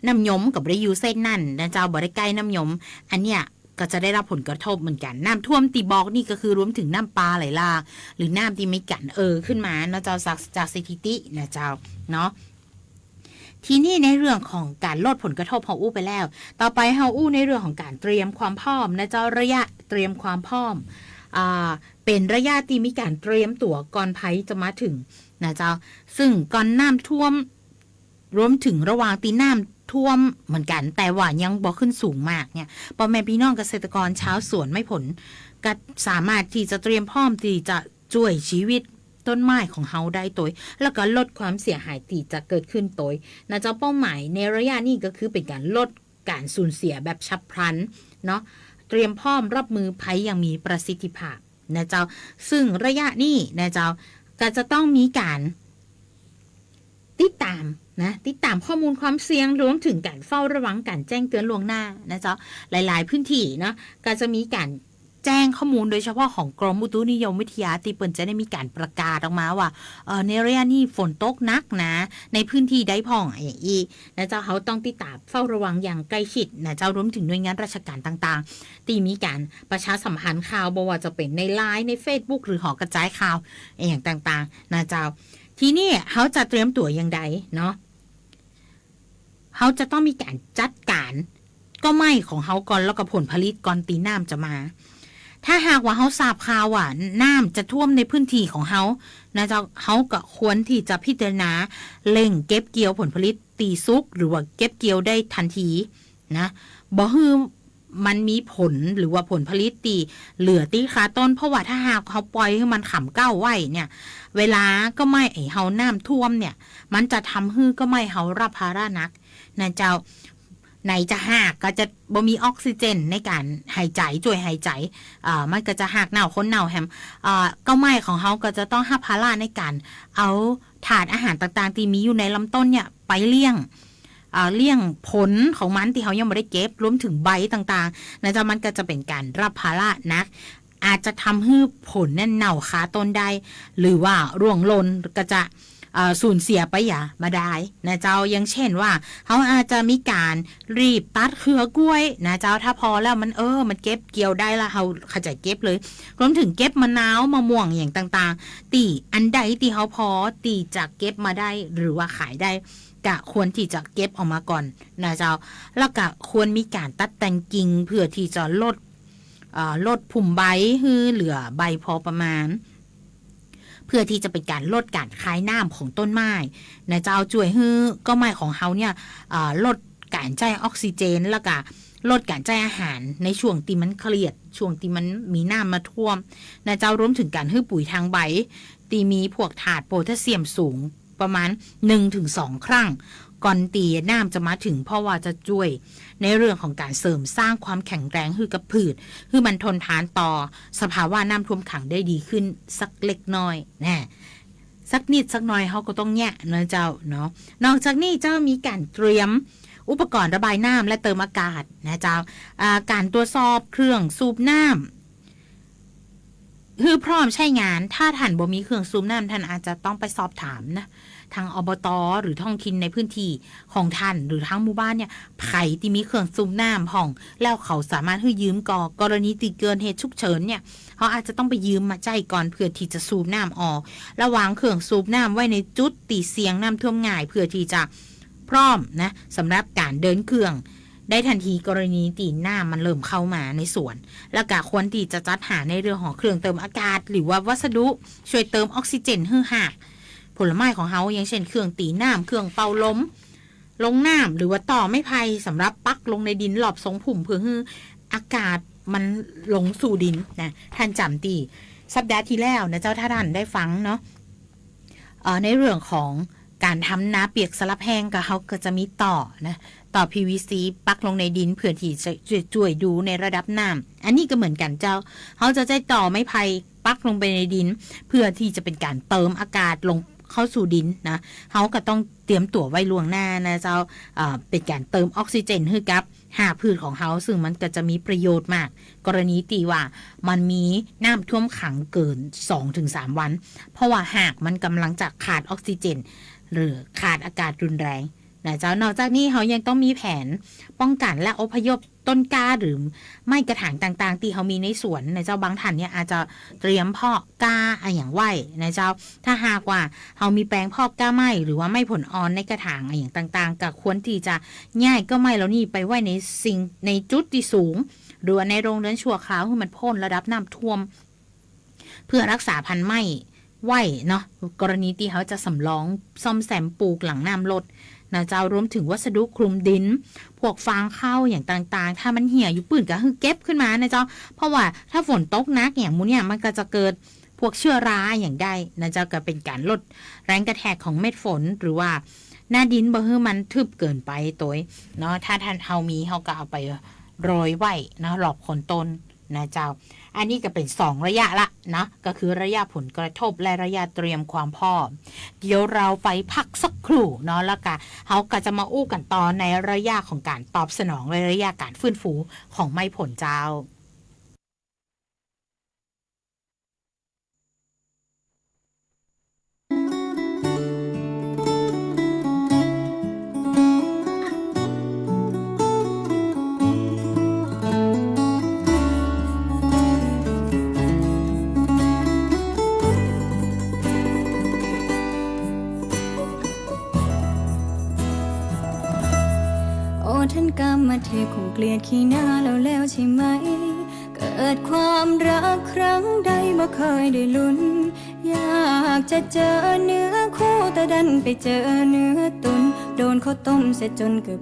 น้ำยมกับได้อยู่เส้นนั่นนะเจ้าบ่ได้ใกล้น้ำยมอันเนี้ยก็จะได้รับผลกระทบเหมือนกันน้ำท่วมตีบอกนี่ก็คือรวมถึงน้ำปลาไหลหลากหรือน้ำที่ไม่กันขึ้นมานะเจ้าจากสถิตินะเจ้าเนาะทีนี้ในเรื่องของการลดผลกระทบเฮาอู้ไปแล้วต่อไปเฮาอู้ในเรื่องของการเตรียมความพร้อมนะเจ้าระยะเตรียมความพร้อมเป็นระยะที่มีการเตรียมตัวก่อนภัยจะมาถึงนะเจ้าซึ่งก่อนน้ำท่วมรวมถึงระหว่างตีน้ำท่วมเหมือนกันแต่ว่ายังบ่ขึ้นสูงมากเนี่ยพ่อแม่พี่น้องเกษตรกรชาวสวนไม่ผล ก็สามารถที่จะเตรียมพร้อมที่จะช่วยชีวิตต้นไม้ของเฮาได้ตัวแล้วก็ลดความเสียหายที่จะเกิดขึ้นตัวนะเจ้าเป้าหมายในระยะนี้ก็คือเป็นการลดการสูญเสียแบบฉับพลันเนาะเตรียมพร้อมรับมือภัยอย่างมีประสิทธิภาพนะเจ้าซึ่งระยะนี้นะเจ้าก็จะต้องมีการติดตามข้อมูลความเสี่ยงรวมถึงการเฝ้าระวังการแจ้งเตือนล่วงหน้านะเจ้าหลายๆพื้นที่เนาะก็จะมีการแจ้งข้อมูลโดยเฉพาะของกรมอุตุนิยมวิทยาที่เปิ่นจะได้มีการประกาศออกมาว่าในระยะนี้ฝนตกหนักนะในพื้นที่ใดพ่องอย่างอีนะเจ้าเขาต้องติดตามเฝ้าระวังอย่างใกล้ชิดนะเจ้ารวมถึงหน่วยงานราชการต่างๆที่มีการประชาสัมพันธ์ข่าวบ่ว่าจะเป็นใน LINE ใน Facebook หรือหอกระจายข่าวอย่างต่างๆนะเจ้าทีนี้เขาจะเตรียมตัวอย่างใดเนาะเขาจะต้องมีการจัดการก็ไหม้ของเขาก่อนแล้วก็ผลผลิตก่อนตีน้ำจะมาถ้าหากว่าเขาทราบข่าวว่าน้ำจะท่วมในพื้นที่ของเขานะเจ้าเขาก็ควรที่จะพิจารณาเร่งเก็บเกี่ยวผลผลิตตีซุกหรือว่าเก็บเกี่ยวได้ทันทีนะบ่ฮือมันมีผลหรือว่าผลผลิตตีเหลือตีขาต้นเพราะว่าถ้าหากเขาปล่อยให้มันขำเก้าไว้เนี่ยเวลาก็ไม่ไอเฮาน้ำท่วมเนี่ยมันจะทำให้ก็ไม่เฮารับภาระหนักนะเจ้าไหนจะหักก็จะบ่มีออกซิเจนในการหายใจช่วยหายใจมันก็จะหักเน่าคนเน่าแฮมก็ไหม้ของเขาก็จะต้องรับภาระในการเอาถาดอาหารต่างๆที่มีอยู่ในลำต้นเนี่ยไปเลี้ยงผลของมันที่เขายังไม่ได้เก็บรวมถึงใบต่างๆนะจ๊ะมันก็จะเป็นการรับภาระนักอาจจะทำให้ผลนั่นเน่าคาต้นได้หรือว่าร่วงหล่นก็จะสูญเสียไปอย่ามาได้นะเจ้าอย่างเช่นว่าเขาอาจจะมีการรีบตัดเครือกล้วยนะเจ้าถ้าพอแล้วมันเก็บเกี่ยวได้ละเขาขจายเก็บเลยรวมถึงเก็บมะนาวมะม่วงอย่างต่างๆตีอันใดที่เขาพอตีจะเก็บมาได้หรือว่าขายได้ก็ควรที่จะเก็บออกมาก่อนนะเจ้าแล้วก็ควรมีการตัดแต่งกิ่งเพื่อที่จะลดผุ่มใบให้เหลือใบพอประมาณเพื่อที่จะเป็นการลดการคายน้ำของต้นไม้นะเจ้าช่วยให้ก็ไม้ของเขาเนี่ยลดการใจออกซิเจนแล้วก็ลดการใจอาหารในช่วงที่มันเครียดช่วงที่มันมีน้ำมาท่วมนะเจ้ารวมถึงการให้ปุ๋ยทางใบที่มีพวกถาดโพแทสเซียมสูงประมาณ 1-2 ครั้งก่อนตีน้ำจะมาถึงเพราะว่าจะช่วยในเรื่องของการเสริมสร้างความแข็งแรงให้กับพืชให้มันทนทานต่อสภาวะน้ำท่วมขังได้ดีขึ้นสักเล็กน้อยนะสักนิดสักหน่อยเขาก็ต้องแยะนะเจ้าเนาะนอกจากนี้เจ้ามีการเตรียมอุปกรณ์ระบายน้ำและเติมอากาศนะเจ้าการตรวจสอบเครื่องสูบน้ำคือพร้อมใช้งานถ้าท่านบ่มีเครื่องสูบน้ำท่านอาจจะต้องไปสอบถามนะทางอบต.หรือท้องถิ่นในพื้นที่ของท่านหรือทางหมู่บ้านเนี่ยไผที่มีเครื่องสูบน้ำห้องแล้วเขาสามารถให้ยืมกรณีที่เกินเหตุฉุกเฉินเนี่ยเขาอาจจะต้องไปยืมมาใจก่อนเพื่อที่จะสูบน้ำออกระวางเครื่องสูบน้ำไว้ในจุดตีเสียงน้ำท่วมง่ายเพื่อที่จะพร้อมนะสำหรับการเดินเครื่องได้ทันทีกรณีตีน้ำมันเริ่มเข้ามาในสวนแล้วก็ควรที่จะจัดหาในเรื่องของเครื่องเติมอากาศหรือว่าวัสดุช่วยเติมออกซิเจนให้หากผลไม้ของเขาอย่างเช่นเครื่องตีน้ำเครื่องเป่าลมลงน้ำหรือว่าต่อไม้ไผ่สำหรับปักลงในดินหลอบทรงผุ่มเพื่อให้อากาศมันลงสู่ดินนะท่านจำตีสัปดาห์ที่แล้วนะเจ้าท่านได้ฟังเนาะในเรื่องของการทำนาเปียกสลับแห้งกับเขาก็จะมีต่อPVC ปักลงในดินเพื่อที่จะช่วยดูในระดับน้ำอันนี้ก็เหมือนกันเจ้าเขาจะใช้ต่อไม้ไผ่ปักลงไปในดินเพื่อที่จะเป็นการเติมอากาศลงเข้าสู่ดินนะเขาก็ต้องเตรียมตัวไว้ล่วงหน้านะเจ้าเป็นการเติมออกซิเจนให้กับหาพืชของเขาซึ่งมันก็จะมีประโยชน์มากกรณีที่ว่ามันมีน้ำท่วมขังเกิน 2-3 วันเพราะว่าหากมันกำลังจะขาดออกซิเจนหรือขาดอากาศรุนแรงนะเจ้านอกจากนี้เขายังต้องมีแผนป้องกันและอพยพต้นกล้าหรือไม้กระถางต่างๆที่เขามีในสวนนะเจ้าบางท่านเนี่ยอาจจะเตรียมเพาะกล้าอย่างไว้นะเจ้าถ้าหากว่าเขามีแปลงเพาะกล้าไม้หรือว่าไม้ผลอ่อนในกระถางอย่างต่างๆก็ควรที่จะย้ายก็ไม้เหล่านี้ไปไว้ในจุดที่สูงหรือในโรงเรือนชั่วคราวให้มันพ้นระดับน้ำท่วมเพื่อรักษาพันธุ์ไม้ไว้เนาะกรณีที่เขาจะสำรองซ่อมแซมปลูกหลังน้ำลด นะเจ้ารวมถึงวัสดุคลุมดินพวกฟางข้าวอย่างต่างๆถ้ามันเหี่ยวอยู่ปืนก็คือเก็บขึ้นมานะเจ้าเพราะว่าถ้าฝนตกหนักอย่างมูเนี่ยมันก็จะเกิดพวกเชื้อราอย่างใดนะเจ้าก็เป็นการลดแรงกระแทกของเม็ดฝนหรือว่าหน้าดินบ่ให้มันทึบเกินไปตัวเนาะถ้าท่านเฮามีเฮาก็เอาไปโรยไว้นะหลอบคนต้นนะเจ้าอันนี้ก็เป็น2ระยะละนะก็คือระยะผลกระทบและระยะเตรียมความพร้อมเดี๋ยวเราไปพักสักครู่เนาะแล้วก็เฮาก็จะมาอู้กันต่อในระยะของการตอบสนองในระยะการฟื้นฟูของไม้ผลเจ้า
ท่านกรรมเทพคงเกลียดขี้หน้าแล้วใช่ไหมเกิดความรักครั้งใดบ่เคยได้ลุ้นอยากจะเจอเนื้อคู่แต่ดันไปเจอเนื้อตุนโดนเขาต้มเสร็จจนเกือบ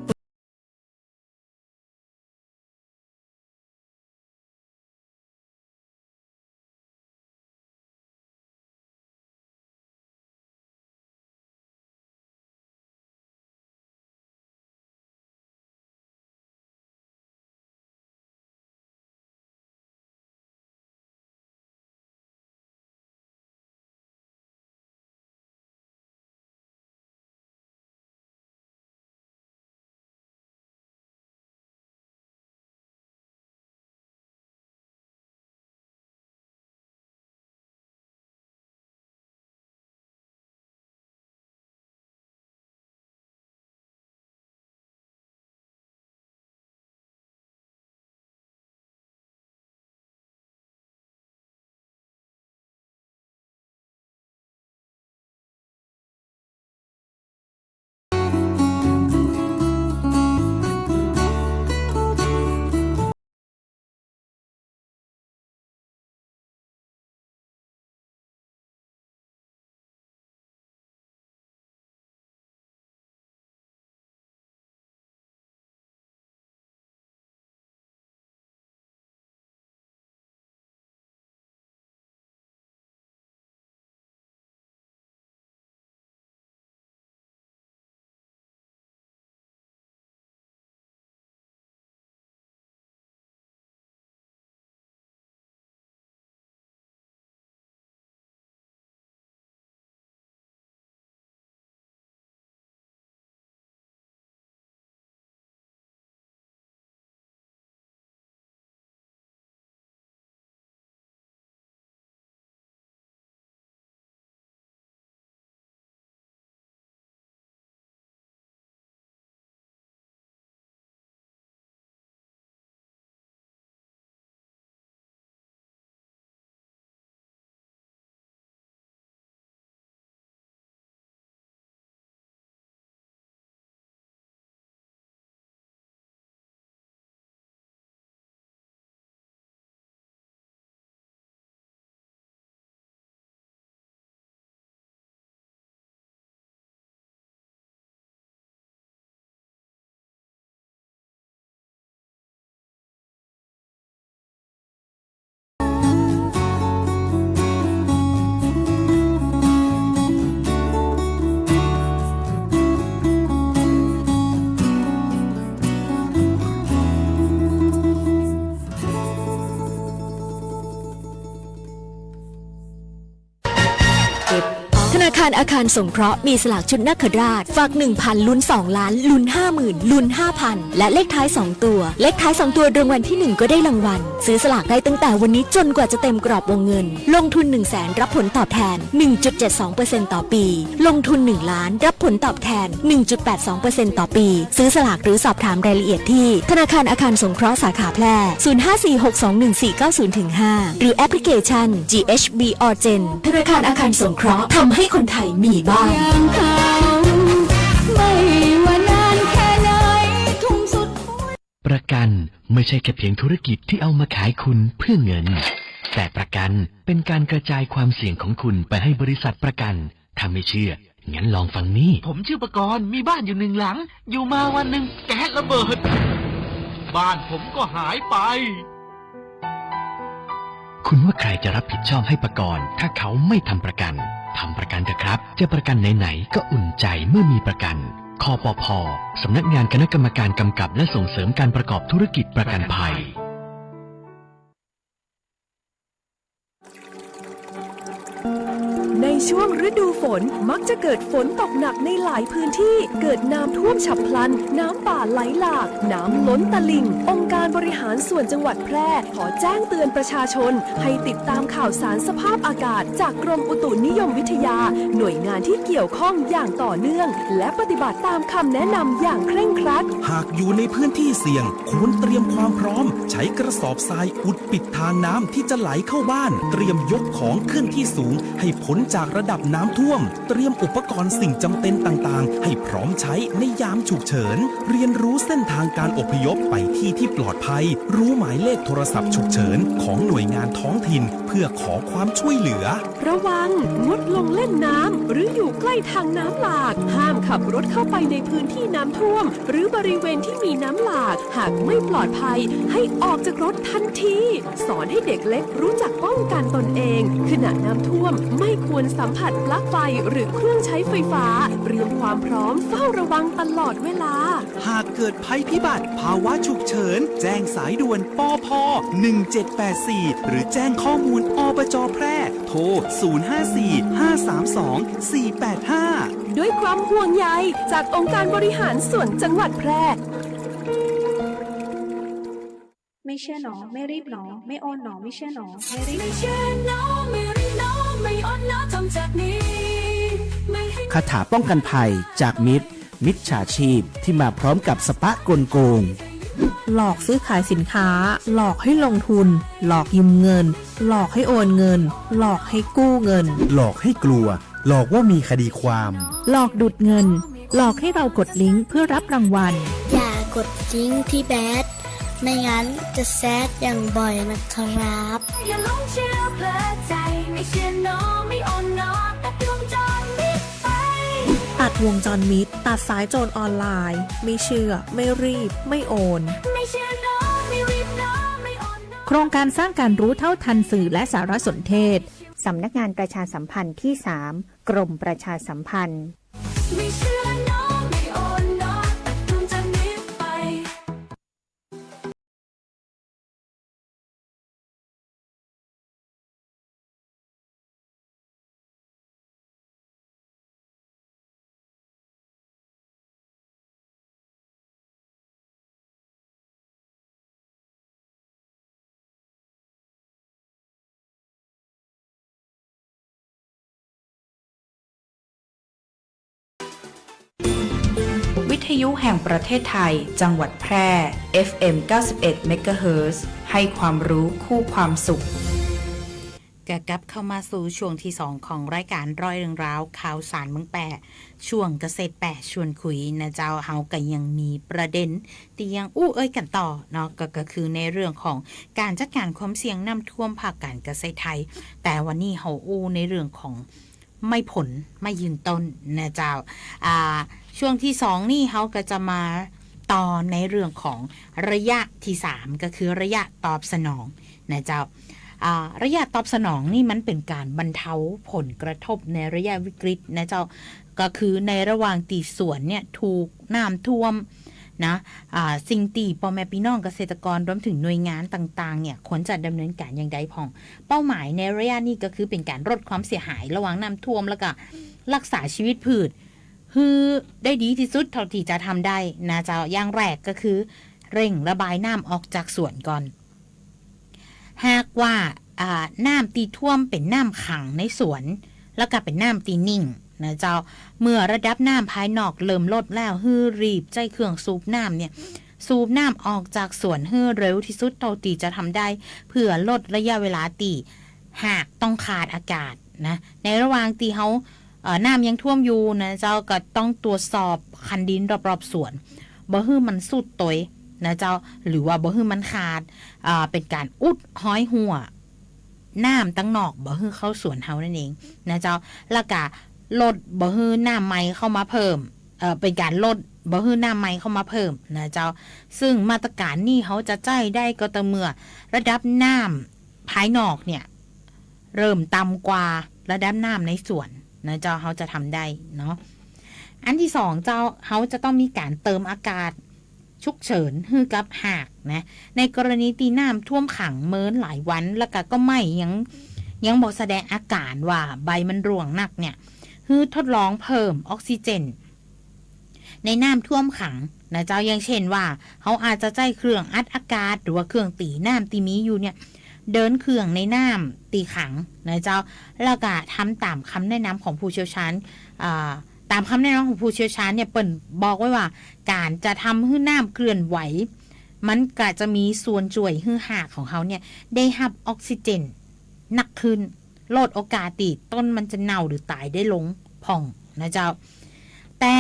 ธนาคารอาคารสงเคราะห์มีสลากชุดนาคราชฝาก 1,000 ลุ้น 2 ล้านลุ้น 50,000 ลุ้น 5,000 และเลขท้าย 2 ตัวเลขท้าย 2 ตัวรางวัลที่ 1 ก็ได้รางวัลซื้อสลากได้ตั้งแต่วันนี้จนกว่าจะเต็มกรอบวงเงินลงทุน 100,000 รับผลตอบแทน 1.72% ต่อปีลงทุน1ล้านรับผลตอบแทน 1.82% ต่อปีซื้อสลากหรือสอบถามรายละเอียดที่ธนาคารอาคารสงเคราะห์สาขาแพร่ 0546211490-5 หรือแอปพลิเคชัน GHB Orgen ธนาคารอาคารสงเคราะห์ทำให้คนไทยมีบ้าน
ประกันไม่ใช่แค่เพียงธุรกิจที่เอามาขายคุณเพื่อเงินแต่ประกันเป็นการกระจายความเสี่ยงของคุณไปให้บริษัทประกันถ้าไม่เชื่อ งั้นลองฟังนี่
ผมชื่อประกรณ์มีบ้านอยู่1 หลัง อยู่มาวันหนึ่งแก๊สระเบิด บ้านผมก็หายไป
คุณว่าใครจะรับผิดชอบให้ประกรณ์ถ้าเขาไม่ทำประกันทำประกันเถอะครับจะประกันไหนๆก็อุ่นใจเมื่อมีประกันคปภ.สำนักงานคณะกรรมการกำกับและส่งเสริมการประกอบธุรกิจประกันภัย
ในช่วงฤดูฝนมักจะเกิดฝนตกหนักในหลายพื้นที่เกิดน้ำท่วมฉับพลันน้ำป่าไหลหลากน้ำล้นตลิ่งองค์การบริหารส่วนจังหวัดแพร่ขอแจ้งเตือนประชาชนให้ติดตามข่าวสารสภาพอากาศจากกรมอุตุนิยมวิทยาหน่วยงานที่เกี่ยวข้องอย่างต่อเนื่องและปฏิบัติตามคำแนะนำอย่างเคร่งครัด
หากอยู่ในพื้นที่เสี่ยงควรเตรียมความพร้อมใช้กระสอบทรายอุดปิดทางน้ำที่จะไหลเข้าบ้านเตรียมยกของขึ้นที่สูงให้พ้นจากระดับน้ำท่วมเตรียมอุปกรณ์สิ่งจำเป็นต่างๆให้พร้อมใช้ในยามฉุกเฉินเรียนรู้เส้นทางการอพยพไปที่ปลอดภัยรู้หมายเลขโทรศัพท์ฉุกเฉินของหน่วยงานท้องถิ่นเพื่อขอความช่วยเหลือ
ระวังงดลงเล่นน้ำหรืออยู่ใกล้ทางน้ำหลากห้ามขับรถเข้าไปในพื้นที่น้ำท่วมหรือบริเวณที่มีน้ำหลากหากไม่ปลอดภัยให้ออกจากรถทันทีสอนให้เด็กเล็กรู้จักป้องกันตนเองขณะน้ำท่วมไม่ควรสัมผัสปลั๊กไฟหรือเครื่องใช้ไฟฟ้าเตรียมความพร้อมเฝ้าระวังตลอดเวลา
หากเกิดภัยพิบัติภาวะฉุกเฉินแจ้งสายด่วนปพ1784หรือแจ้งข้อมูลอบจ.แพร่โทร054-532-485
ด้วยความห่วงใยจากองค์การบริหารส่วนจังหวัดแพร่
ไม่เชื่อหนอไม่รีบหนอไม่โอนหนอไม่เชื่อหนอไม่รีบ
ไม่เชื่อหนอไม่รีบหนอไม่โอนหนอทำจากนี้
คาถาป้องกันภัยจากมิจฉาชีพที่มาพร้อมกับสปะกลโกง
หลอกซื้อขายสินค้าหลอกให้ลงทุนหลอกยืมเงินหลอกให้โอนเงินหลอกให้กู้เงิน
หลอกให้กลัวหลอกว่ามีคดีความ
หลอกดูดเงินหลอกให้เรากดลิงก์เพื่อรับรางวัล
อย่ากดลิงก์ที่แบดไม่งั้นจะแซดอย่างบ่อยนะครับ
อย่าลงเชื่อเพลิดใจไม่เชื่อหนอไม่โอนหนอตัดวงจรมิตรไป
ตัดวงจรมิตรตัดสายโจรออนไลน์ไม่เชื่อไม่รีบไม่โอน
ไม่เชื่อหนอไม่รีบหนอไม่โอน
โครงการสร้างการรู้เท่าทันสื่อและสารสนเทศ
สำนักงานประชาสัมพันธ์ที่3กรมประชาสัมพันธ์
ไม่เชื่อหนอไม่โอนหนอตัดวงจรมิตรไป
วิทยุแห่งประเทศไทยจังหวัดแพร่ FM 91 เมกะเฮิรตซ์ให้ความรู้คู่ความสุข
กลับเข้ามาสู่ช่วงที่2ของรายการร้อยเรื่องราวข่าวสารเมืองแปะช่วงเกษตรแปะชวนคุยนะเจ้าเฮาก็ยังมีประเด็นที่ยังกันต่อเนาะก็คือในเรื่องของการจัดการความเสี่ยงน้ำท่วมภาคการเกษตรไทยแต่วันนี้เฮาในเรื่องของไม่ผลไม่ยืนต้นนะเจ้าช่วงที่2นี่เขาก็จะมาต่อในเรื่องของระยะที่3ก็คือระยะตอบสนองนะเจ้าระยะตอบสนองนี่มันเป็นการบรรเทาผลกระทบในระยะวิกฤตนะเจ้าก็คือในระหว่างตีสวนเนี่ยถูกน้ำท่วมนะสิ่งตีพ่อแม่พี่น้องเกษตรกรรวมถึงหน่วยงานต่างๆเนี่ยควรจะดำเนินการอย่างใดพ่องเป้าหมายในระยะนี้ก็คือเป็นการลดความเสียหายระหว่างน้ำท่วมแล้วก็รักษาชีวิตพืชคือได้ดีที่สุดเท่าที่จะทำได้นะเจ้าอย่างแรกก็คือเร่งระบายน้ำออกจากสวนก่อนหากว่าน้ำตีท่วมเป็นน้ำขังในสวนแล้วก็เป็นน้ำตีนิ่งนะเจ้าเมื่อระดับน้ำภายนอกเริ่มลดแล้วฮือรีบใจเครื่องสูบน้ำเนี่ยสูบน้ำออกจากสวนฮือเร็วที่สุดเท่าที่จะทำได้เพื่อลดระยะเวลาตีหากต้องขาดอากาศนะในระหว่างตีเขาน้ำยังท่วมอยู่นะเจ้าก็ต้องตรวจสอบคันดินรอบๆสวนบ่ฮื้อมันสุดตอยนะเจ้าหรือว่าบ่ฮื้อมันขาดเป็นการอุดห้อยหัวน้ำตั้งนอกบ่ฮื้อเข้าสวนเฮานั่นเองนะเจ้าแล้วก็ ลดบ่ฮื้อน้ำไม้เข้ามาเพิ่มเป็นการลดบ่ฮื้อน้ำไม้เข้ามาเพิ่มนะเจ้าซึ่งมาตรการนี้เขาจะใจได้ก็ต่อเมื่อระดับน้ำภายนอกเนี่ยเริ่มต่ำกว่าระดับน้ำในสวนนะเจ้าเขาจะทำได้เนาะอันที่2เจ้าเขาจะต้องมีการเติมอากาศฉุกเฉินฮือกับหากนะในกรณีตีน้ำท่วมขังเมินหลายวันแล้วก็ไม่ยังบอกแสดงอาการว่าใบมันร่วงหนักเนี่ยฮือทดลองเพิ่มออกซิเจนในน้ำท่วมขังนะเจ้าอย่างเช่นว่าเขาอาจจะใช้เครื่องอัดอากาศหรือว่าเครื่องตีน้ำตีมีอยู่เนี่ยเดินเครื่องในน้ำตีขังนะเจ้าแล้วก็ทำตามคำแนะนำของผู้เชี่ยวชาญตามคำแนะนำของผู้เชี่ยวชาญเนี่ยเปิ่นบอกไว้ว่าการจะทำให้น้ำเคลื่อนไหวมันก็จะมีส่วนช่วยให้หากของเขาเนี่ยได้รับออกซิเจนหนักขึ้นลดโอกาสตีต้นมันจะเน่าหรือตายได้ลงผ่องนะเจ้าแต่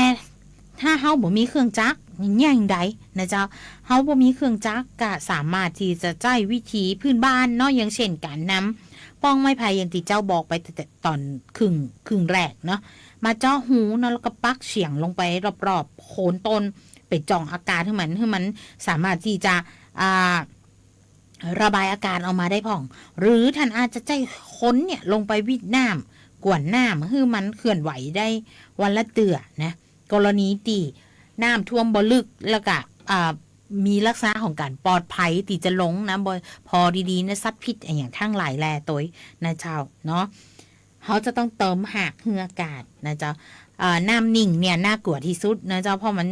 ถ้าเฮาบ่มีเครื่องจักรอย่างใดนะเจ้าเฮาบ่มีเครื่องจักรก็สามารถที่จะใช้วิธีพื้นบ้านเนาะอย่างเช่นการนำป้องไม้ไผ่อย่างที่เจ้าบอกไปแต่ตอนครึ่งแรกเนาะมาเจาะหูเนาะแล้วก็ปักเฉียงลงไปรอบๆโคนต้นไปจ่องอากาศให้มันสามารถที่จะระบายอากาศออกมาได้ผ่องหรือท่านอาจจะใจค้นเนี่ยลงไปวิดน้ำกวนน้ำให้มันเคลื่อนไหวได้วันละเตือนะกรณีที่น้ำท่วมบ่ลึกแล้วก็มีลักษณะของการปลอดภัยที่จะลงนะพอดีๆนะซัดพิษอย่างทั้งหลายแลตัวนะเจ้าเนาะเขาจะต้องเติมหากเฮืออากาศนะเจ้าน้ำนิ่งเนี่ยน่ากลัวที่สุดนะเจ้าเพราะมัน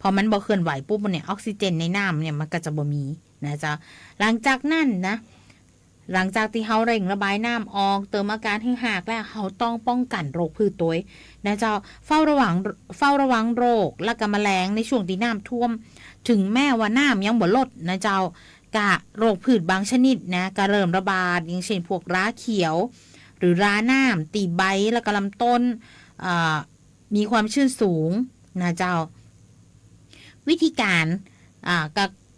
พอมันบ่เคลื่อนไหวปุ๊บเนี่ยออกซิเจนในน้ำเนี่ยมันก็จะบ่มีนะเจ้าหลังจากนั้นนะหลังจากที่เขาเร่งระบายน้ำออกเติมอาการให้หากแล้วเขาต้องป้องกันโรคพืชตัวนะเจ้าเฝ้าระวังโรคและกับแมลงในช่วงที่น้ำท่วมถึงแม้ว่าน้ำยังบ่ลดนะเจ้ากะโรคพืชบางชนิดนะก็เริ่มระบาดอย่างเช่นพวกราเขียวหรือราน้ำตีใบและก็ลำต้นมีความชื้นสูงนะเจ้าวิธีการ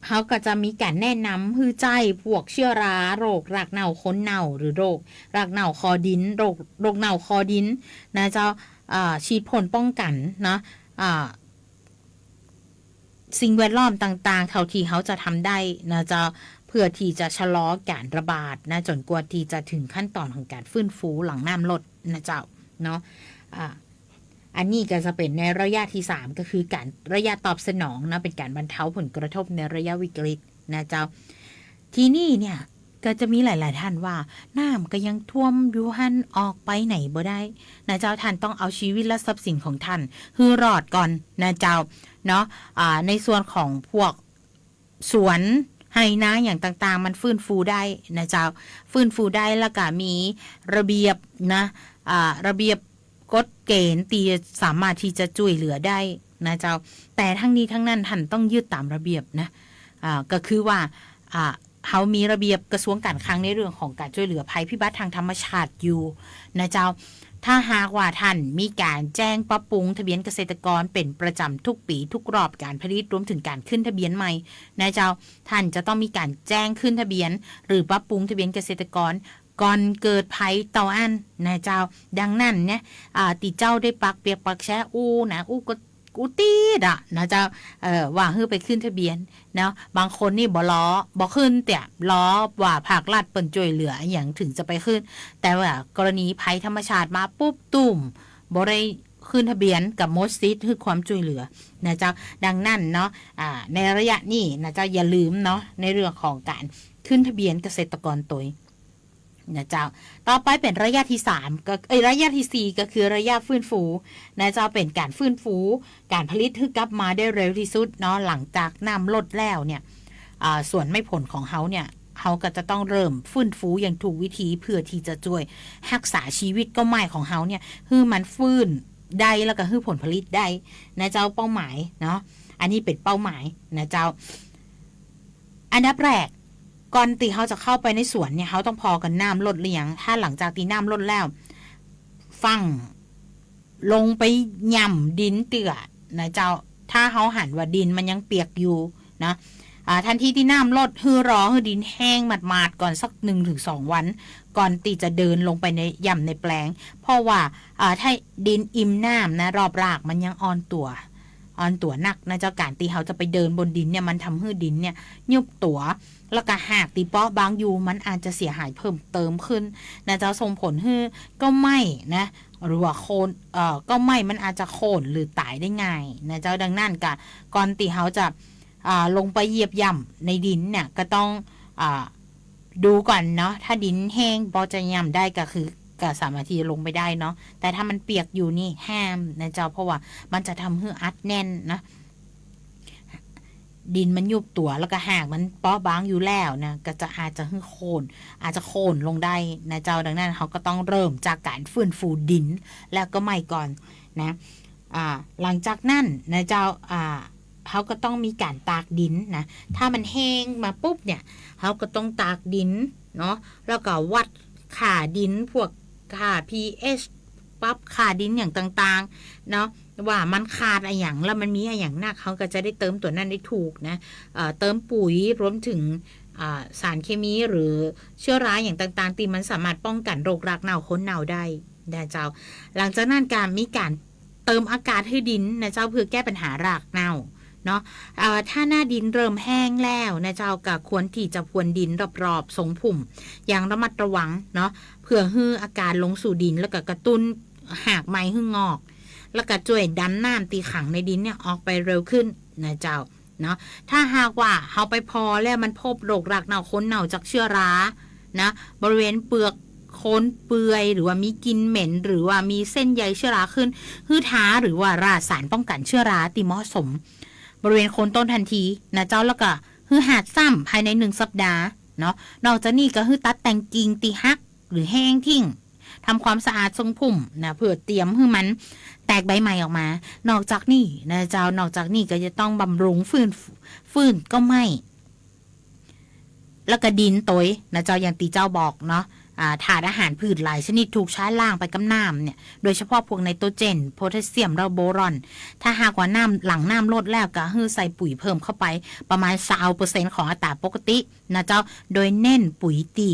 เขาก็จะมีการแนะนำคือใจพวกเชื้อราโรครากเน่าค้นเน่าหรือโรครากเน่าคอดินโรคเน่าคอดินนะเจ้าฉีดพ่นป้องกันนะสิ่งแวดล้อมต่างๆเท่าที่เขาจะทำได้นะเจ้าเพื่อที่จะชะลอการระบาดนะจนกว่าที่จะถึงขั้นตอนของการฟื้นฟูหลังน้ำลดนะเจ้าเนาะอันนี้ก็จะเป็นในระยะที่3ก็คือการระยะตอบสนองนะเป็นการบรรเทาผลกระทบในระยะวิกฤตนะเจ้าทีนี้เนี่ยก็จะมีหลายๆท่านว่าน้ำก็ยังท่วมอยู่หันออกไปไหนบ่ได้นะเจ้าท่านต้องเอาชีวิตและทรัพย์สินของท่านฮือรอดก่อนนะเจ้าเนาะในส่วนของพวกสวนให้นะอย่างต่างๆมันฟื้นฟูได้นะเจ้าฟื้นฟูได้แล้วก็มีระเบียบนะระเบียบกฎเกณฑ์ที่สามารถที่จะช่วยเหลือได้นะเจ้าแต่ทั้งนี้ทั้งนั้นท่านต้องยึดตามระเบียบนะก็คือว่าเขามีระเบียบกระทรวงการคลังในเรื่องของการช่วยเหลือภัยพิบัติทางธรรมชาติอยู่นะเจ้าถ้าหากว่าท่านมีการแจ้งปรับปรุงทะเบียนเกษตรกรเป็นประจำทุกปีทุกรอบการผลิตรวมถึงการขึ้นทะเบียนใหม่นะเจ้าท่านจะต้องมีการแจ้งขึ้นทะเบียนหรือปรับปรุงทะเบียนเกษตรกรก่อนเกิดภัยต่ออันนะเจ้าดังนั้นเนี่ยติเจ้าได้ปักเปียกปักแช่นะก็กูตีดอะนะเจ้าว่าให้ไปขึ้นทะเบียนเนาะบางคนนี่บ่ขึ้นแต่ล้อว่าภาครัฐเปิ่นช่วยเหลืออย่างถึงจะไปขึ้นแต่ว่ากรณีภัยธรรมชาติมาปุ๊บตุ่มบ่ได้ขึ้นทะเบียนกับมดซิดคือความช่วยเหลือนะเจ้าดังนั้นเนาะในระยะนี้นะเจ้าอย่าลืมเนาะในเรื่องของการขึ้นทะเบียนเกษตรกรตัวนะเจ้าต่อไปเป็นระยะที่3ก็ระยะที่4ก็คือระยะฟื้นฟูนะเจ้าเป็นการฟื้นฟูการผลิตให้กลับมาได้เร็วที่สุดเนาะหลังจากน้ำลดแล้วเนี่ยส่วนไม่ผลของเขาเนี่ยเขาก็จะต้องเริ่มฟื้นฟูอย่างถูกวิธีเพื่อที่จะช่วยรักษาชีวิตก็ไม่ของเขาเนี่ยให้มันฟื้นได้แล้วก็ให้ผลผลิตได้นะเจ้าเป้าหมายเนาะอันนี้เป็นเป้าหมายนะเจ้าอันดับแรกก่อนที่เขาจะเข้าไปในสวนเนี่ยเขาต้องพอกันน้ำลดหรือยังถ้าหลังจากที่น้ำลดแล้วฟังลงไปย่ำดินเตื่อนะเจ้าถ้าเขาหันว่าดินมันยังเปียกอยู่นะ ทันทีที่น้ำลดฮือรอฮือดินแห้งหมาดๆก่อนสัก 1-2 วันก่อนที่จะเดินลงไปในย่ำในแปลงเพราะว่าถ้าดินอิ่มน้ำนะรอบรากมันยังอ่อนตัวหนักนะเจ้าการตีเขาจะไปเดินบนดินเนี่ยมันทำให้ดินเนี่ยยุบตัวแล้วก็หากตีเปาะบางอยู่มันอาจจะเสียหายเพิ่มเติมขึ้นนะเจ้าส่งผลให้ก็ไม่นะหรือว่าโคนก็ไม่มันอาจจะโค่นหรือตายได้ง่ายนะเจ้าดังนั้นก่อนตีเขาจะลงไปเหยียบย่ำในดินเนี่ยก็ต้องดูก่อนเนาะถ้าดินแห้งพอจะย่ำได้ก็คือก็สามารถที่จะลงไปได้เนาะแต่ถ้ามันเปียกอยู่นี่ห้ามนะเจ้าเพราะว่ามันจะทำให้อัดแน่นนะดินมันยุบตัวแล้วก็หากมันเปาะบางอยู่แล้วนะก็จะอาจจะโค่นลงได้นะเจ้าดังนั้นเขาก็ต้องเริ่มจากการฟื้นฟูดินแล้วก็ไม่ก่อนนะหลังจากนั้นนะเจ้าเขาก็ต้องมีการตากดินนะถ้ามันแห้งมาปุ๊บเนี่ยเขาก็ต้องตากดินเนาะแล้วก็วัดค่าดินพวกค่า pH ปรับค่าดินอย่างต่างๆเนาะว่ามันขาดอะไรอย่างแล้วมันมีอะไรอย่างนักเขาก็จะได้เติมตัวนั้นได้ถูกนะเติมปุ๋ยรวมถึงสารเคมีหรือเชื้อราอย่างต่างๆที่มันสามารถป้องกันโรครากเน่าค้นเน่าได้นะเจ้าหลังจากนั้นมีการเติมอากาศให้ดินนะเจ้าเพื่อแก้ปัญหารากเน่าเนาะถ้าหน้าดินเริ่มแห้งแล้วนะเจ้าก็ควรที่จะพรวนดินรอบๆทรงพุ่มอย่างระมัดระวังเนาะเพื่อให้อากาศลงสู่ดินแล้วก็กระตุ้นหากไม้ให้งอกแล้วก็ช่วยดันน้ำตีขังในดินเนี่ยออกไปเร็วขึ้นนะเจ้าเนาะถ้าหากว่าเอาไปพอแล้วมันพบโรครากเน่าค้นเน่าจากเชื้อรานะบริเวณเปลือกโคนเปื่อยหรือว่ามีกลิ่นเหม็นหรือว่ามีเส้นใยเชื้อราขึ้นหื้อท้าหรือว่าราดสารป้องกันเชื้อราที่เหมาะสมบริเวณโคนต้นทันทีนะเจ้าแล้วก็หื้อหาดซ้ำภายใน1 สัปดาห์เนาะนอกจากนี้ก็หื้อตัดแต่งกิ่งตีหักหรือแห้งทิ้งทำความสะอาดทรงพุ่มนะเพื่อเตรียมให้มันแตกใบใหม่ออกมานอกจากนี้นะเจ้านอกจากนี้ก็จะต้องบำรุงฟื้นก็ไม่แล้วก็ดินตยนะเจ้าอย่างตีเจ้าบอกเนาะถาดอาหารพืชหลายชนิดถูกใช้ล่างไปกับน้ำเนี่ยโดยเฉพาะพวกไนโตรเจนโพแทสเซียมและโบรอนถ้าหากว่าหลังน้ำลดแล้วก็ให้ใส่ปุ๋ยเพิ่มเข้าไปประมาณ 20% ของอัตราปกตินะเจ้าโดยเน้นปุ๋ยตี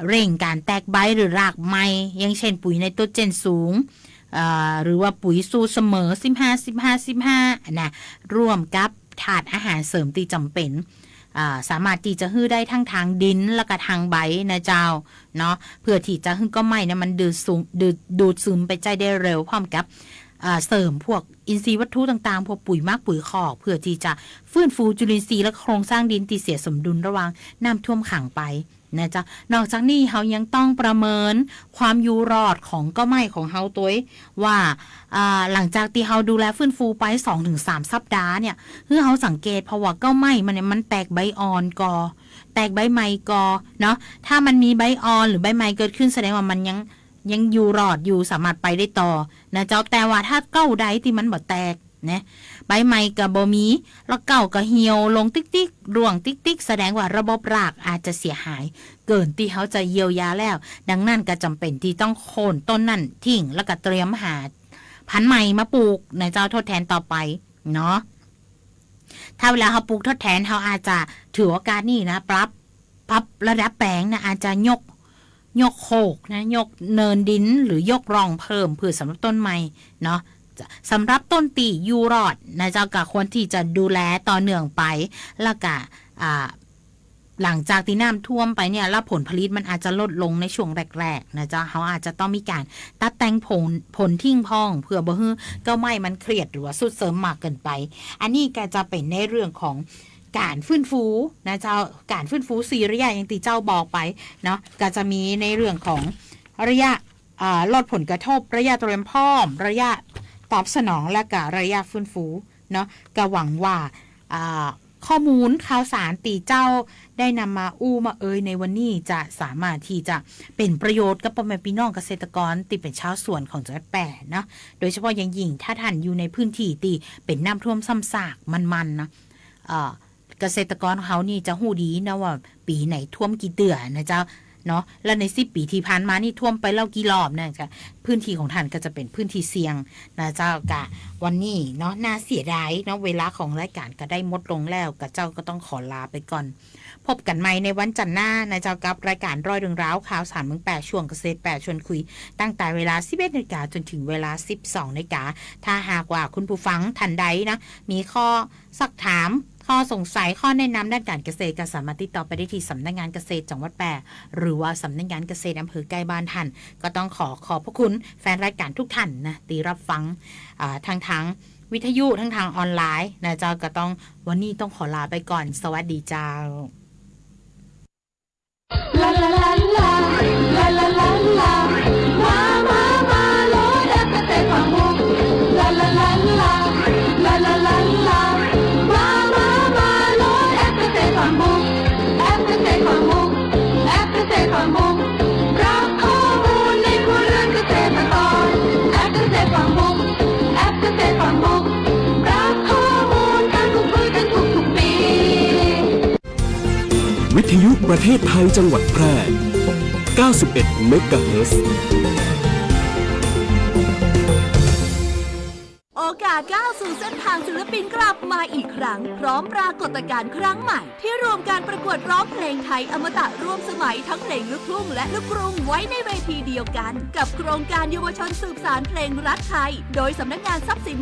เร่งการแตกใบหรือรากไม้อย่างเช่นปุ๋ยไนโตรเจนสูงหรือว่าปุ๋ยสูตรเสมอ15-15-15นะร่วมกับถาดอาหารเสริมที่จำเป็นสามารถที่จะฮื้อได้ทั้งทางดินและก็ทางใบนะเจ้าเนาะเพื่อที่จะฮื้อก็ไม่นะมันดูดซึมไปใจได้เร็วพร้อมกับเสริมพวกอินทรีย์วัตถุต่างๆพวกปุ๋ยมากปุ๋ยคอกเพื่อที่จะฟื้นฟูจุลินทรีย์และโครงสร้างดินที่เสียสมดุลระหว่างน้ำท่วมขังไปนะจ๊ะนอกจากนี้เขายังต้องประเมินความอยู่รอดของก็ไม่ของเฮาตัวว่าหลังจากที่เฮาดูแลฟื้นฟูไป 2-3 สัปดาห์เนี่ยคือเฮาสังเกตเพราะว่าก็ไม่มันแตกใบอ่อนกอแตกใบใหม่กอเนาะถ้ามันมีใบอ่อนหรือใบใหม่เกิดขึ้นแสดงว่ามันยังอยู่รอดอยู่สามารถไปได้ต่อนะเจ้าแต่ว่าถ้าเก้าใดที่มันบ่แตกนะใบไม้กับบ่มีแล้วเก่าก็เหี่ยวลงติ๊กๆร่วงติ๊กๆแสดงว่าระบบรากอาจจะเสียหายเกินที่เขาจะเยียวยาแล้วดังนั้นก็จำเป็นที่ต้องโค่นต้นนั่นทิ้งแล้วก็เตรียมหาพันธุ์ใหม่มาปลูกในเจ้าทดแทนต่อไปเนาะถ้าเวลาเขาปลูกทดแทนเขาอาจจะถือโอกาสนี่นะปรับระดับแปลงนะอาจจะยกโคกนะยกเนินดินหรือยกร่องเพิ่มเพื่อสำหรับต้นใหม่เนาะสำหรับต้นตียูรอดนะเจ้าก็ควรที่จะดูแลต่อเนื่องไปแล้วก็หลังจากที่น้ำท่วมไปเนี่ยแล้วผลผลิตมันอาจจะลดลงในช่วงแรกๆนะเจ้าเขาอาจจะต้องมีการตัดแต่งผลทิ้งพองเพื่อบ่ให้ก็ไม่มันเครียดหรือว่าสุดเสริมมากเกินไปอันนี้ก็จะเป็นในเรื่องของการฟื้นฟูนะเจ้าการฟื้นฟู4ระยะอย่างที่เจ้าบอกไปเนาะก็จะมีในเรื่องของระยะลดผลกระทบระยะเตรียมพร้อมระยะตอบสนองและก็ระยะฟื้นฟูเนาะก็หวังว่าข้อมูลข่าวสารตีเจ้าได้นำมามาในวันนี้จะสามารถที่จะเป็นประโยชน์กับพ่อแม่พี่น้องเกษตรกรที่เป็นชาวสวนของจังหวัดแปร่เนาะโดยเฉพาะอย่างยิ่งถ้าท่านอยู่ในพื้นที่ที่เป็นน้ำท่วมซ้ำซากมันนะเกษตรกรเขานี่จะหู้ดีนะว่าปีไหนท่วมกี่เดือนนะเจ้า เนาะแล้วใน10 ปีที่ผ่านมานี่ท่วมไปแล้วกี่รอบนะจ๊ะพื้นที่ของท่านก็จะเป็นพื้นที่เสี่ยงนะเจ้ากะวันนี้เนาะน่าเสียดายเนาะเวลาของรายการก็ได้หมดลงแล้วกะเจ้าก็ต้องขอลาไปก่อนพบกันใหม่ในวันจันทร์หน้านะเจ้ากับรายการร้อยเรื่องราวข่าวสารเมือง8ช่วงเกษตร8ชวนคุยตั้งแต่เวลา 11 นาฬิกาจนถึงเวลา 12 นาฬิกาถ้าหากว่าคุณผู้ฟังท่านใดนะมีข้อสักถามข้อสงสัยข้อแนะนำด้านการเกษตรก็สามารถติดต่อไปได้ที่สำนักงานเกษตรจังหวัดแปร่หรือว่าสำนักงานเกษตรอำเภอใกล้บ้านท่านก็ต้องขอบพระคุณแฟนรายการทุกท่านนะที่รับฟังทางวิทยุทั้งทางออนไลน์นะเจ้าก็ต้องวันนี้ต้องขอลาไปก่อนสวัสดีเจ้า
ลาลาลาลาลาลาลาลามาโลดแอปเกษตรฟังมุกลาลาลาลาลาลาลาลามาโลดแอปเกษตรฟังมุกแอปเกษตรฟังมุกแอปเกษตรฟังมุกรับข้อมูลในครัวเรือนเกษตรกรแอปเกษตรฟังมุกแอปเกษตรฟังมุกรับข้อมูลการปลูกพืชกันทุกปี
วิทยุประเทศไทยจังหวัดแพร่ 91 เมกะเฮิรตซ์
โอกาสก้าวสู่เส้นทางศิลปินกลับมาอีกครั้งพร้อมปรากฏการณ์ครั้งใหม่ที่รวมการประกวดร้องเพลงไทยอมตะร่วมสมัยทั้งเพลงลูกทุ่งและลูกกรุงไว้ในเวทีเดียวกันกับโครงการเยาวชนสืบสานเพลงรักไทยโดยสำนักงานทรัพย์สิน